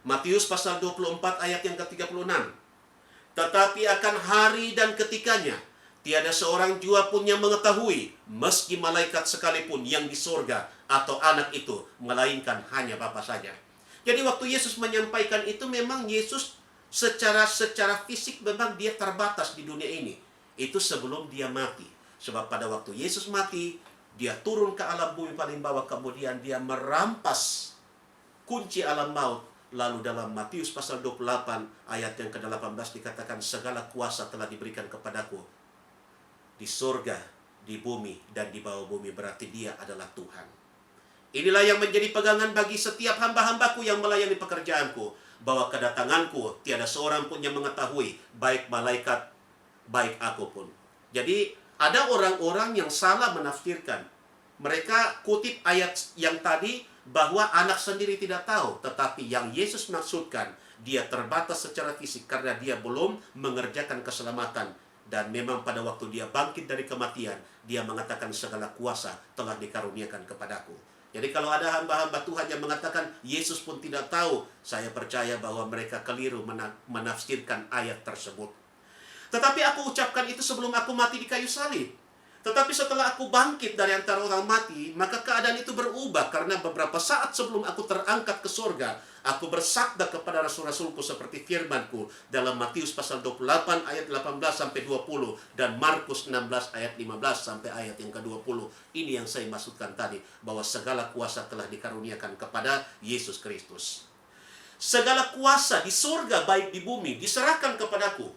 Matius pasal 24 ayat yang ke-36. Tetapi akan hari dan ketikanya, tiada seorang jua pun yang mengetahui, meski malaikat sekalipun yang di sorga atau anak itu, melainkan hanya Bapa saja. Jadi waktu Yesus menyampaikan itu, memang Yesus secara fisik memang dia terbatas di dunia ini. Itu sebelum dia mati. Sebab pada waktu Yesus mati, dia turun ke alam bumi paling bawah, kemudian dia merampas kunci alam maut. Lalu dalam Matius pasal 28 ayat yang ke-18 dikatakan, segala kuasa telah diberikan kepadaku di surga, di bumi, dan di bawah bumi. Berarti dia adalah Tuhan. Inilah yang menjadi pegangan bagi setiap hamba-hambaku yang melayani pekerjaanku, bahwa kedatanganku tiada seorang pun yang mengetahui, baik malaikat, baik aku pun. Jadi ada orang-orang yang salah menafsirkan. Mereka kutip ayat yang tadi bahwa anak sendiri tidak tahu, tetapi yang Yesus maksudkan, dia terbatas secara fisik karena dia belum mengerjakan keselamatan. Dan memang pada waktu dia bangkit dari kematian, dia mengatakan segala kuasa telah dikaruniakan kepadaku. Jadi kalau ada hamba-hamba Tuhan yang mengatakan Yesus pun tidak tahu, saya percaya bahwa mereka keliru menafsirkan ayat tersebut. Tetapi aku ucapkan itu sebelum aku mati di kayu salib. Tetapi setelah aku bangkit dari antara orang mati, maka keadaan itu berubah, karena beberapa saat sebelum aku terangkat ke surga, aku bersabda kepada rasul-rasulku seperti firmanku dalam Matius pasal 28 ayat 18 sampai 20 dan Markus 16 ayat 15 sampai ayat yang ke-20. Ini yang saya maksudkan tadi, bahwa segala kuasa telah dikaruniakan kepada Yesus Kristus. Segala kuasa di surga baik di bumi diserahkan kepadaku,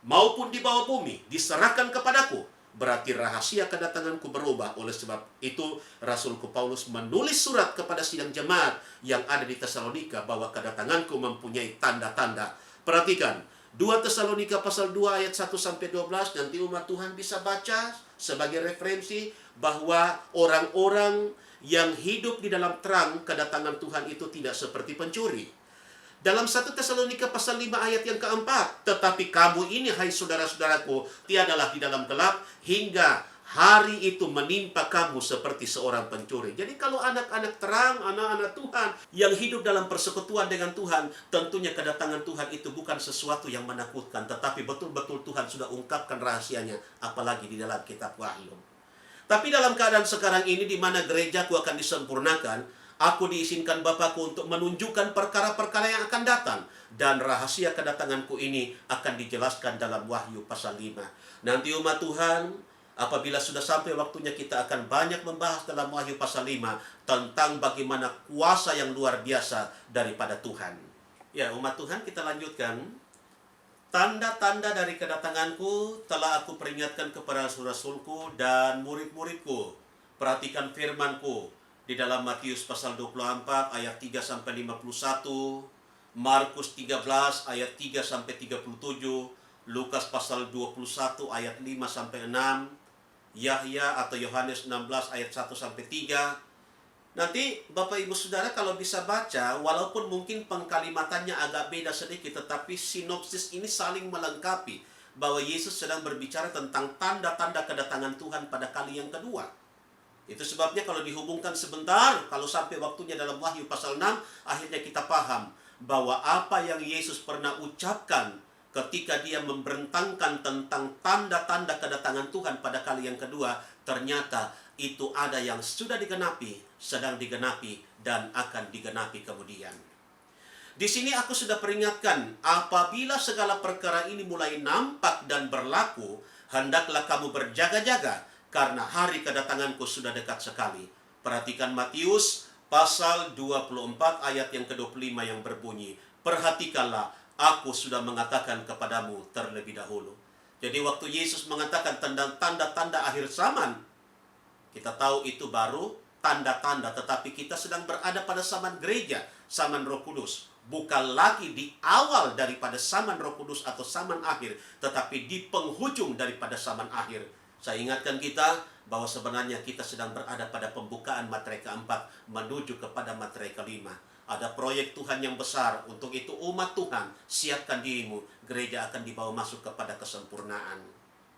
maupun di bawah bumi diserahkan kepadaku. berarti rahasia kedatanganku berubah. Oleh sebab itu Rasulku Paulus menulis surat kepada sidang jemaat yang ada di Tesalonika bahwa kedatanganku mempunyai tanda-tanda. Perhatikan 2 Tesalonika pasal 2 ayat 1-12, nanti umat Tuhan bisa baca sebagai referensi bahwa orang-orang yang hidup di dalam terang kedatangan Tuhan itu tidak seperti pencuri. Dalam 1 Tesalonika pasal 5 ayat yang keempat, tetapi kamu ini hai saudara-saudaraku, tiadalah di dalam gelap hingga hari itu menimpa kamu seperti seorang pencuri. Jadi kalau anak-anak terang, anak-anak Tuhan yang hidup dalam persekutuan dengan Tuhan, tentunya kedatangan Tuhan itu bukan sesuatu yang menakutkan, tetapi betul-betul Tuhan sudah ungkapkan rahasianya, apalagi di dalam kitab Wahyu. Tapi dalam keadaan sekarang ini di mana gerejaku akan disempurnakan, aku diizinkan Bapakku untuk menunjukkan perkara-perkara yang akan datang. Dan rahasia kedatanganku ini akan dijelaskan dalam Wahyu pasal 5. Nanti umat Tuhan, apabila sudah sampai waktunya, kita akan banyak membahas dalam Wahyu pasal 5 tentang bagaimana kuasa yang luar biasa daripada Tuhan. Ya umat Tuhan, kita lanjutkan. Tanda-tanda dari kedatanganku telah aku peringatkan kepada rasul-rasulku dan murid-muridku. Perhatikan firmanku di dalam Matius pasal 24 ayat 3-51, Markus 13 ayat 3-37, Lukas pasal 21 ayat 5-6, Yahya atau Yohanes 16 ayat 1-3. Nanti Bapak Ibu Saudara kalau bisa baca, walaupun mungkin pengkalimatannya agak beda sedikit, tetapi sinopsis ini saling melengkapi bahwa Yesus sedang berbicara tentang tanda-tanda kedatangan Tuhan pada kali yang kedua. Itu sebabnya kalau dihubungkan sebentar, kalau sampai waktunya dalam Wahyu pasal 6, akhirnya kita paham bahwa apa yang Yesus pernah ucapkan ketika dia memberentangkan tentang tanda-tanda kedatangan Tuhan pada kali yang kedua, ternyata itu ada yang sudah digenapi, sedang digenapi, dan akan digenapi kemudian. Di sini aku sudah peringatkan, apabila segala perkara ini mulai nampak dan berlaku, hendaklah kamu berjaga-jaga, karena hari kedatanganku sudah dekat sekali. Perhatikan Matius pasal 24 ayat yang ke-25 yang berbunyi, perhatikanlah, aku sudah mengatakan kepadamu terlebih dahulu. Jadi waktu Yesus mengatakan tanda-tanda akhir zaman, kita tahu itu baru tanda-tanda, tetapi kita sedang berada pada zaman gereja, zaman Roh Kudus. Bukan lagi di awal daripada zaman Roh Kudus atau zaman akhir, tetapi di penghujung daripada zaman akhir. Saya ingatkan kita bahwa sebenarnya kita sedang berada pada pembukaan materai keempat menuju kepada materai kelima. Ada proyek Tuhan yang besar. Untuk itu umat Tuhan, siapkan dirimu. Gereja akan dibawa masuk kepada kesempurnaan.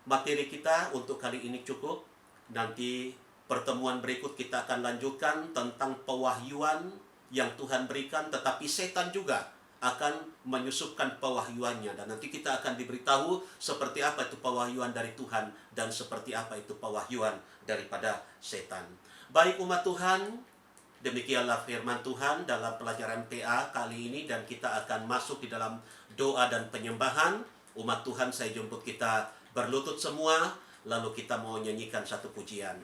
Materi kita untuk kali ini cukup. Nanti pertemuan berikut kita akan lanjutkan tentang pewahyuan yang Tuhan berikan, tetapi setan juga akan menyusupkan pewahyuannya. Dan nanti kita akan diberitahu seperti apa itu pewahyuan dari Tuhan dan seperti apa itu pewahyuan daripada setan. Baik umat Tuhan, demikianlah firman Tuhan dalam pelajaran PA kali ini, dan kita akan masuk di dalam doa dan penyembahan. Umat Tuhan, saya jemput kita berlutut semua, lalu kita mau nyanyikan satu pujian.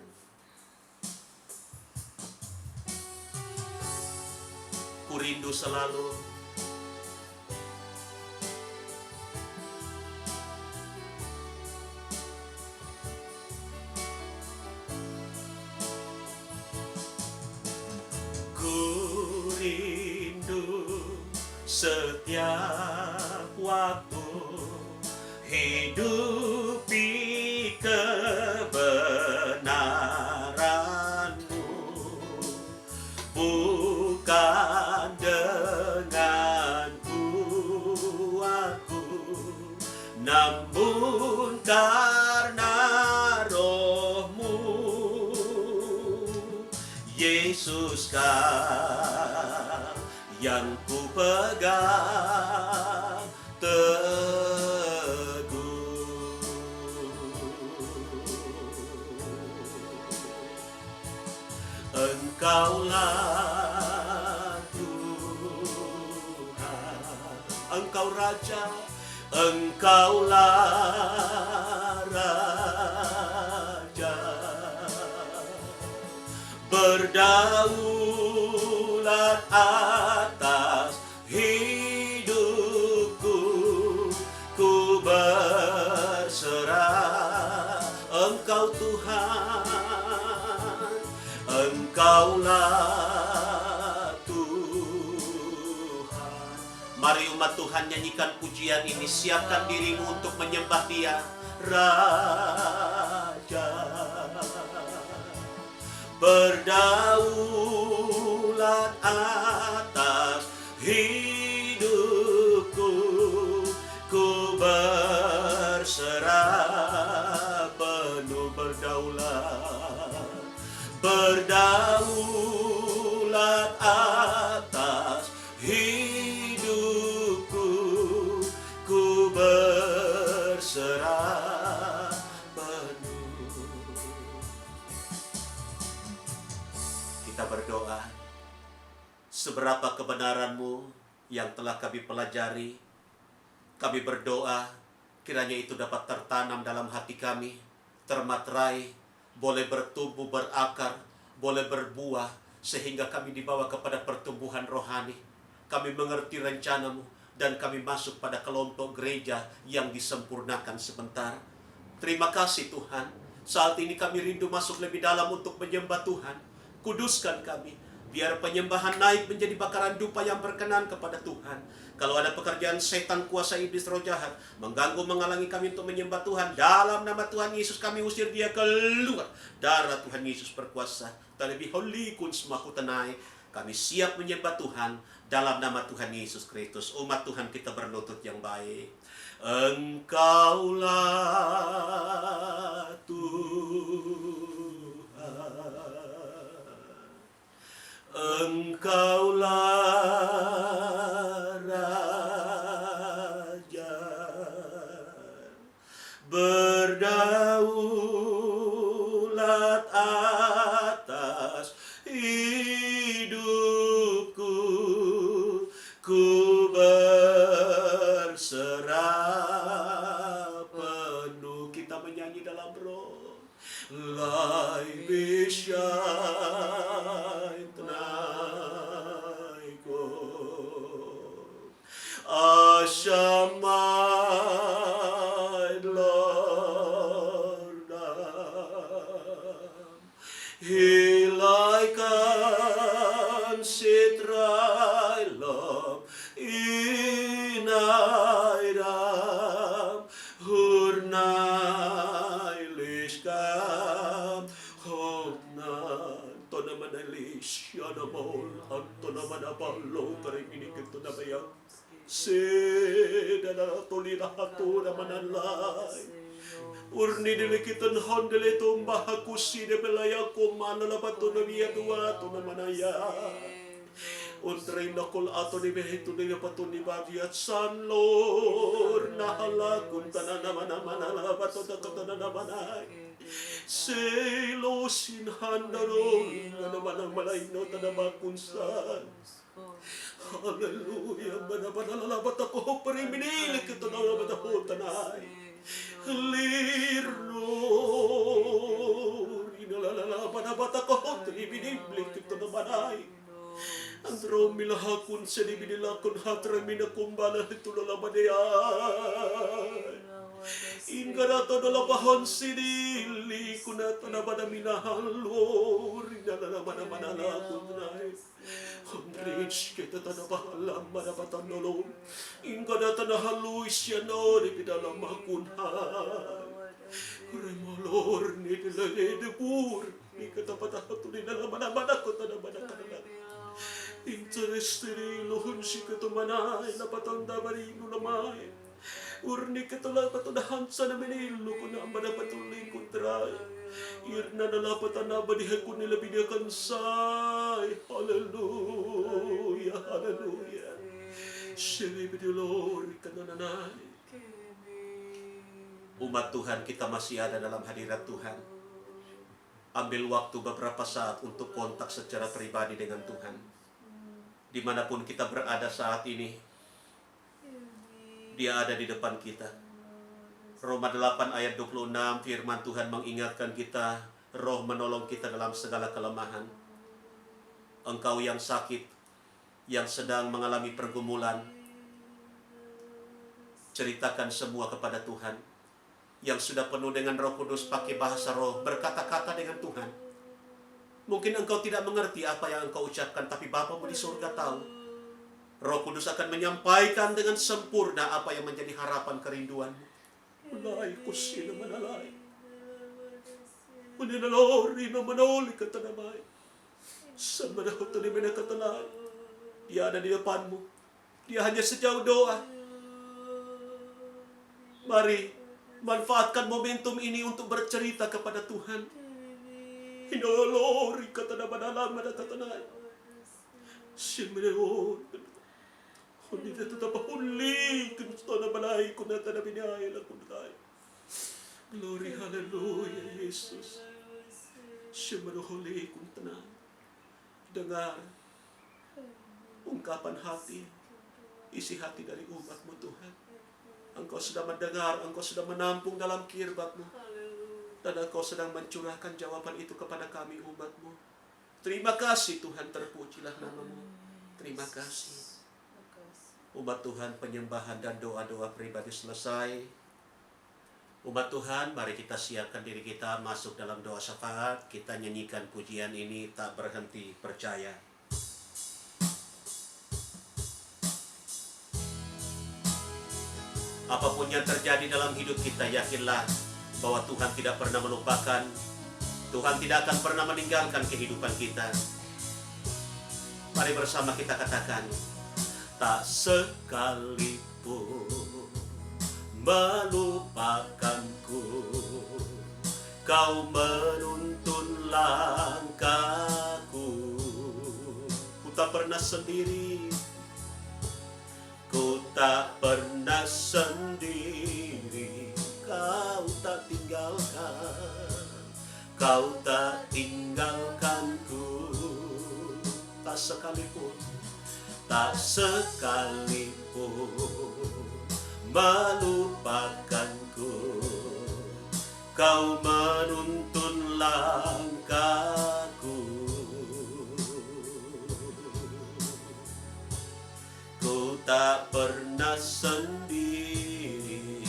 Ku rindu selalu setiap waktu hidupi kebenaran-Mu, bukan dengan kuatku, namun karena Roh-Mu. Yesus yang ku pegang teguh. Engkaulah Tuhan, Engkau Raja, Engkaulah Raja, berdaulat atas hidupku, ku berserah. Engkau Engkau Tuhan, Engkaulah Tuhan. Mari umat Tuhan nyanyikan pujian ini. Siapkan dirimu untuk menyembah Dia, Raja. Berdaulat atas hidupku, ku berserah penuh. Berdaulat atas hidupku, ku berserah penuh. Kita berdoa, seberapa kebenaran-Mu yang telah kami pelajari, kami berdoa kiranya itu dapat tertanam dalam hati kami, termaterai, boleh bertumbuh, berakar, boleh berbuah, sehingga kami dibawa kepada pertumbuhan rohani. Kami mengerti rencana-Mu, dan kami masuk pada kelompok gereja yang disempurnakan sebentar. Terima kasih Tuhan. Saat ini kami rindu masuk lebih dalam untuk menyembah Tuhan. Kuduskan kami, biar penyembahan naik menjadi bakaran dupa yang berkenan kepada Tuhan. Kalau ada pekerjaan setan, kuasa iblis, roh jahat mengganggu, menghalangi kami untuk menyembah Tuhan, dalam nama Tuhan Yesus kami usir dia keluar. Darah Tuhan Yesus berkuasa. Terlebih holy kun semaku tenai. Kami siap menyembah Tuhan dalam nama Tuhan Yesus Kristus. Umat Tuhan kita berlutut yang baik. Engkaulah Tuhan, Engkaulah Raja. Berdaulat atas hidupku, ku berserah penuh. Kita menyanyi dalam roh. Light be shine tonight, God. Asha my Lord, He like an sitrailam inairam hurnai lishkam hopnan tona manalish yanamol antona manabalo karimini kito nabayak sedana tolina hatura manalay. Urni dilikitan hondele tumba hakusi de belaya kumana labato na biya dua to na manaya. Untray nakol ato ni beheto ni pato ni babiat san lor nahala kuntana naman labato na katana namanay. Selo sinhandaro na naman ang malayno tanabakunsan. Hallelujah, manalabat ako pariminilik ito na naman ako tanay. Lirno inalalaban na bata ko tribiniblik ito na manay. Andro milahakun sa libinilakon hatra minakumbala ito na labadayan. Inga na ito na labahon sinili ko na ito na bada minahalo inalalaban na manalakon na Rich kita tanah bahalam mana batan nolong inga na tanah halus ya no di dalam makunhan remolor ni dilale debur ni kata patah tu di dalam mana ko tanah mana kana interest ni lohun si kata mana na patanda bari no lamay urni kata la patudahan sa na menilo ko na mana patuloy kontray irna nalapatan na badihan ko nila biniakan say. Hallelujah, hallelujah. Shalibidilori kanananay. Umat Tuhan, kita masih ada dalam hadirat Tuhan. Ambil waktu beberapa saat untuk kontak secara pribadi dengan Tuhan. Dimanapun kita berada saat ini, Dia ada di depan kita. Roma 8 ayat 26 firman Tuhan mengingatkan kita, Roh menolong kita dalam segala kelemahan. Engkau yang sakit, yang sedang mengalami pergumulan, ceritakan semua kepada Tuhan. yang sudah penuh dengan Roh Kudus, pakai bahasa roh, berkata-kata dengan Tuhan. Mungkin engkau tidak mengerti apa yang engkau ucapkan, tapi Bapamu di surga tahu. Roh Kudus akan menyampaikan dengan sempurna apa yang menjadi harapan kerinduanmu. Mulai kusina manalay. Manalori na manoli katanamay. Sa manahot na minakatalay. Dia ada di depanmu. Dia hanya sejauh doa. Mari, manfaatkan momentum ini untuk bercerita kepada Tuhan. Hinolori kata na manalang manakatanay. Simeon. Hindi na tatapahuli. Kunusto na balay ko na tanabinay lang kung tayo. Glory, hallelujah, Yesus. Simeon kung tanay. Dengar ungkapan hati, isi hati dari umat-Mu Tuhan. Engkau sudah mendengar, Engkau sudah menampung dalam kirbat-Mu. Dan Engkau sedang mencurahkan jawaban itu kepada kami umat-Mu. Terima kasih Tuhan, terpujilah nama-Mu. Terima kasih. Umat Tuhan, penyembahan dan doa-doa pribadi selesai. Umat Tuhan, mari kita siapkan diri kita masuk dalam doa syafaat. Kita nyanyikan pujian ini, tak berhenti percaya. Apapun yang terjadi dalam hidup kita, yakinlah bahwa Tuhan tidak pernah melupakan. Tuhan tidak akan pernah meninggalkan kehidupan kita. Mari bersama kita katakan, tak sekalipun melupakanku, Kau menuntun langkahku. Ku tak pernah sendiri, ku tak pernah sendiri. Kau tak tinggalkan, Kau tak tinggalkanku. Tak sekalipun, tak sekalipun melupakanku, Kau menuntun langkahku. Ku tak pernah sendiri,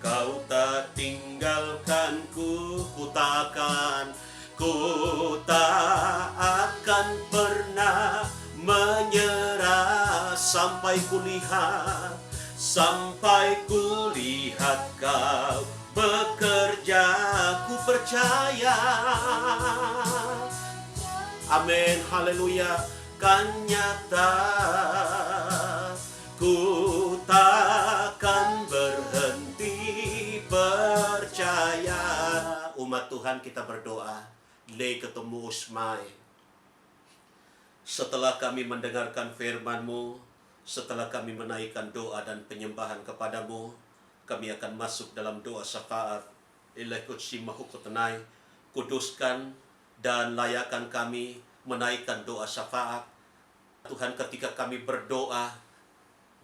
Kau tak tinggalkanku. Ku tak akan pernah menyerah sampai kulihat Kau bekerja. Ku percaya, amin, haleluya, kan nyata. Ku takkan berhenti percaya. Umat Tuhan, kita berdoa. Le ketemu usmai. Setelah kami mendengarkan firman-Mu, setelah kami menaikkan doa dan penyembahan kepadamu, kami akan masuk dalam doa syafaat. Ilahi kudsi mahukutenai, kuduskan dan layakkan kami menaikkan doa syafaat. Tuhan, ketika kami berdoa,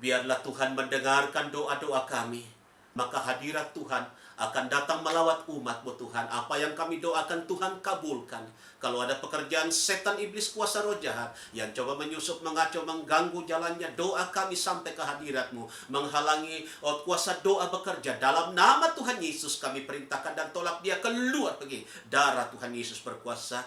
biarlah Tuhan mendengarkan doa-doa kami. Maka hadirat Tuhan akan datang melawat umat-Mu Tuhan. Apa yang kami doakan Tuhan kabulkan. Kalau ada pekerjaan setan, iblis, kuasa roh jahat yang coba menyusup, mengacau, mengganggu jalannya doa kami sampai ke hadirat-Mu, menghalangi kuasa doa bekerja, dalam nama Tuhan Yesus kami perintahkan dan tolak dia keluar pergi. Darah Tuhan Yesus berkuasa.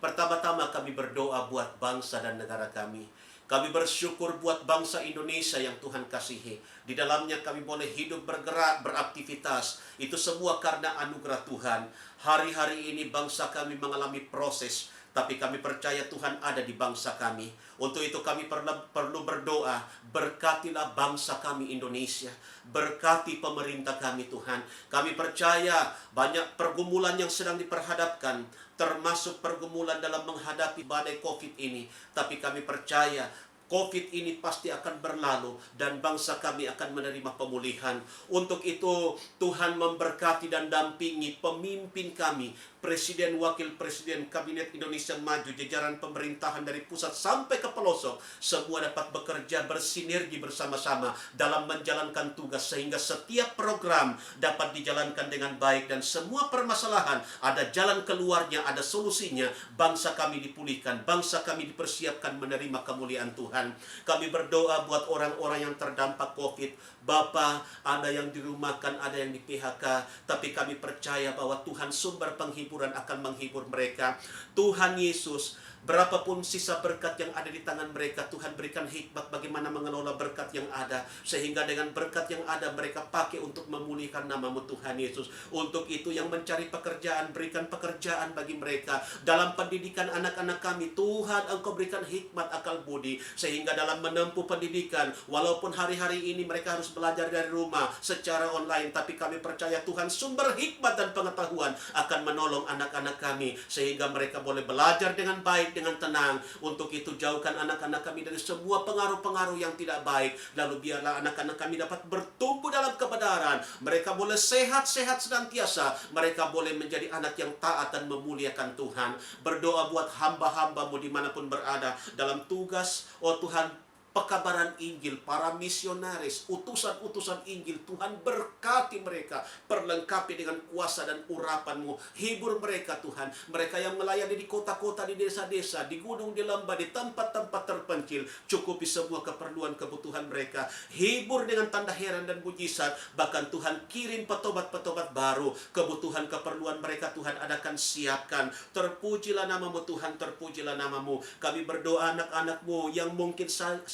Pertama-tama kami berdoa buat bangsa dan negara kami. Kami bersyukur buat bangsa Indonesia yang Tuhan kasihi. Di dalamnya kami boleh hidup, bergerak, beraktivitas. Itu semua karena anugerah Tuhan. Hari-hari ini bangsa kami mengalami proses, tapi kami percaya Tuhan ada di bangsa kami. Untuk itu kami perlu berdoa. Berkatilah bangsa kami Indonesia. Berkati pemerintah kami Tuhan. Kami percaya banyak pergumulan yang sedang diperhadapkan, termasuk pergumulan dalam menghadapi badai COVID ini. Tapi kami percaya COVID ini pasti akan berlalu dan bangsa kami akan menerima pemulihan. Untuk itu Tuhan memberkati dan dampingi pemimpin kami, Presiden, Wakil Presiden, Kabinet Indonesia Maju, jajaran pemerintahan dari pusat sampai ke pelosok. Semua dapat bekerja bersinergi bersama-sama dalam menjalankan tugas sehingga setiap program dapat dijalankan dengan baik dan semua permasalahan ada jalan keluarnya, ada solusinya. Bangsa kami dipulihkan, bangsa kami dipersiapkan menerima kemuliaan Tuhan. Tuhan. Kami berdoa buat orang-orang yang terdampak COVID. Bapa, ada yang dirumahkan, ada yang di PHK, tapi kami percaya bahwa Tuhan sumber penghiburan akan menghibur mereka. Tuhan Yesus, berapapun sisa berkat yang ada di tangan mereka, Tuhan berikan hikmat bagaimana mengelola berkat yang ada, sehingga dengan berkat yang ada mereka pakai untuk memulihkan nama-Mu Tuhan Yesus. Untuk itu yang mencari pekerjaan, berikan pekerjaan bagi mereka. Dalam pendidikan anak-anak kami, Tuhan Engkau berikan hikmat akal budi, sehingga dalam menempuh pendidikan, walaupun hari-hari ini mereka harus belajar dari rumah secara online, tapi kami percaya Tuhan sumber hikmat dan pengetahuan akan menolong anak-anak kami, sehingga mereka boleh belajar dengan baik, dengan tenang. Untuk itu jauhkan anak-anak kami dari semua pengaruh-pengaruh yang tidak baik. Lalu biarlah anak-anak kami dapat bertumbuh dalam kebenaran. Mereka boleh sehat-sehat senantiasa. Mereka boleh menjadi anak yang taat dan memuliakan Tuhan. Berdoa buat hamba-hamba-Mu dimanapun berada dalam tugas, oh Tuhan, pekabaran Injil, para misionaris, utusan-utusan Injil. Tuhan berkati mereka, perlengkapi dengan kuasa dan urapan-Mu. Hibur mereka Tuhan, mereka yang melayani di kota-kota, di desa-desa, di gunung, di lembah, di tempat-tempat terpencil. Cukupi semua keperluan kebutuhan mereka. Hibur dengan tanda heran dan mujizat. Bahkan Tuhan kirim petobat-petobat baru. Kebutuhan keperluan mereka Tuhan adakan, siapkan. Terpujilah nama-Mu Tuhan, terpujilah nama-Mu. Kami berdoa anak-anak-Mu yang mungkin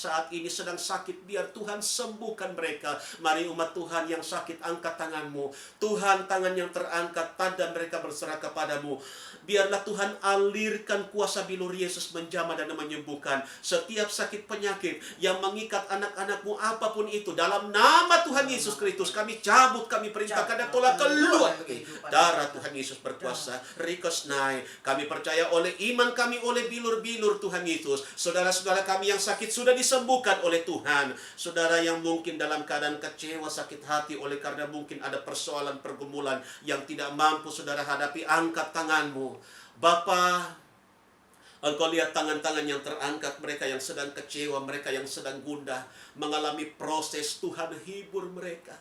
saat ini sedang sakit, biar Tuhan sembuhkan mereka. Mari umat Tuhan yang sakit, angkat tangan-Mu. Tuhan, tangan yang terangkat, tanda mereka berserah kepadamu. Biarlah Tuhan alirkan kuasa bilur Yesus menjamah dan menyembuhkan setiap sakit penyakit yang mengikat anak-anak-Mu, apapun itu. Dalam nama Tuhan Yesus Kristus kami cabut, kami perintahkan dan tolak keluar. Darah Tuhan Yesus berkuasa. Rikosnai, kami percaya oleh iman kami, oleh bilur-bilur Tuhan Yesus, saudara-saudara kami yang sakit sudah disembuhkan oleh Tuhan. Saudara yang mungkin dalam keadaan kecewa, sakit hati oleh karena mungkin ada persoalan pergumulan yang tidak mampu saudara hadapi, angkat tanganmu. Bapa, Engkau lihat tangan-tangan yang terangkat, mereka yang sedang kecewa, mereka yang sedang gundah, mengalami proses. Tuhan hibur mereka.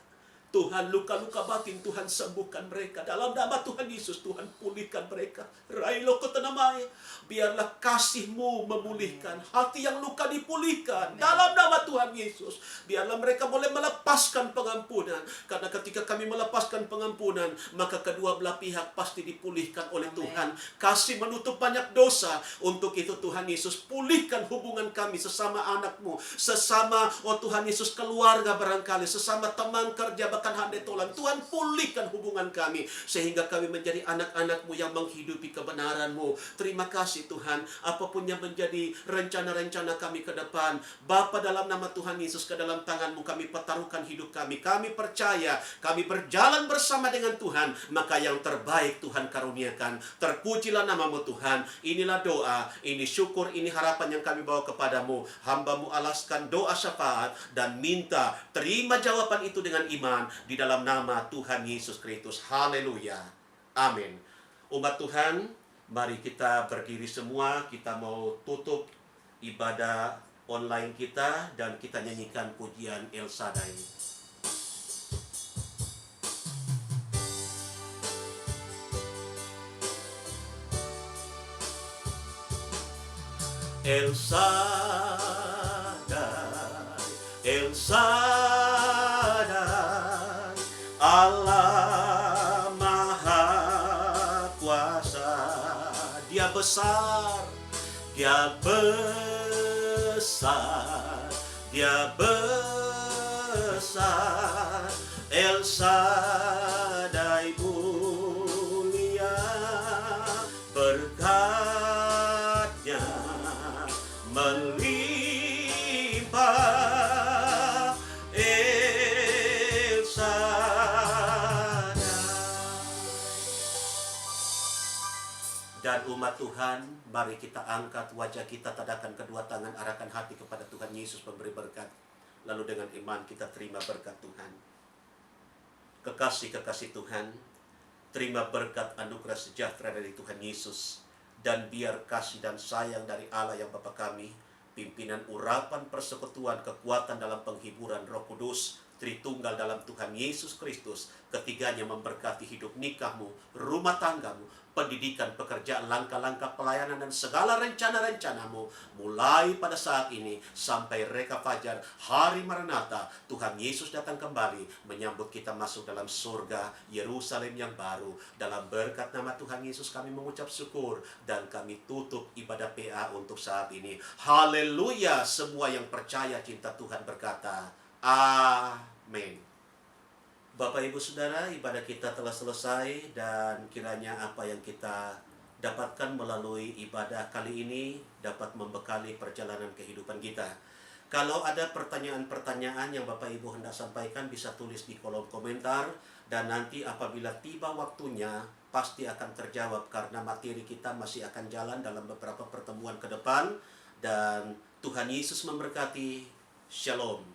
Tuhan, luka-luka batin Tuhan sembuhkan mereka. Dalam nama Tuhan Yesus, Tuhan pulihkan mereka. Railo kotanamai, biarlah kasih-Mu memulihkan. Hati yang luka dipulihkan. Dalam nama Tuhan Yesus, biarlah mereka boleh melepaskan pengampunan. Karena ketika kami melepaskan pengampunan, maka kedua belah pihak pasti dipulihkan oleh Tuhan. Kasih menutup banyak dosa. Untuk itu Tuhan Yesus, pulihkan hubungan kami sesama anak-Mu, sesama, oh Tuhan Yesus, keluarga barangkali, sesama teman kerja, bahkan handai tolan. Tuhan, pulihkan hubungan kami sehingga kami menjadi anak-anak-Mu yang menghidupi kebenaran-Mu. Terima kasih Tuhan, apapun yang menjadi rencana-rencana kami ke depan, Bapa, dalam nama Tuhan Yesus, ke dalam tangan-Mu kami pertaruhkan hidup kami. Kami percaya kami berjalan bersama dengan Tuhan, maka yang terbaik Tuhan karuniakan. Terpujilah nama-Mu Tuhan. Inilah doa, ini syukur, ini harapan yang kami bawa kepadamu. Hamba-Mu alaskan doa syafaat dan minta terima jawaban itu dengan iman di dalam nama Tuhan Yesus Kristus. Haleluya. Amin. Umat Tuhan, mari kita berdiri semua. Kita mau tutup ibadah online kita dan kita nyanyikan pujian El Shaddai. El Shaddai, El Shaddai, Allah Maha Kuasa. Dia besar, Dia besar, Dia besar. El Shaddai mulia, berkatnya melimpah. El Shaddai. Dan umat Tuhan, mari kita angkat wajah kita, tadakan kedua tangan, arahkan hati kepada Tuhan Yesus pemberi berkat. Lalu dengan iman kita terima berkat Tuhan. Kekasih-kekasih Tuhan, terima berkat anugerah sejahtera dari Tuhan Yesus. Dan biar kasih dan sayang dari Allah yang Bapa kami, pimpinan urapan persekutuan, kekuatan dalam penghiburan Roh Kudus, Tritunggal dalam Tuhan Yesus Kristus, ketiganya memberkati hidup nikahmu, rumah tanggamu, pendidikan, pekerjaan, langkah-langkah pelayanan, dan segala rencana-rencanamu, mulai pada saat ini sampai reka fajar hari Maranatha. Tuhan Yesus datang kembali menyambut kita masuk dalam surga Yerusalem yang baru. Dalam berkat nama Tuhan Yesus kami mengucap syukur, dan kami tutup ibadah PA untuk saat ini. Haleluya. Semua yang percaya cinta Tuhan berkata amin. Bapak Ibu Saudara, ibadah kita telah selesai, dan kiranya apa yang kita dapatkan melalui ibadah kali ini dapat membekali perjalanan kehidupan kita. Kalau ada pertanyaan-pertanyaan yang Bapak Ibu hendak sampaikan, bisa tulis di kolom komentar, dan nanti apabila tiba waktunya pasti akan terjawab, karena materi kita masih akan jalan dalam beberapa pertemuan ke depan. Dan Tuhan Yesus memberkati. Shalom.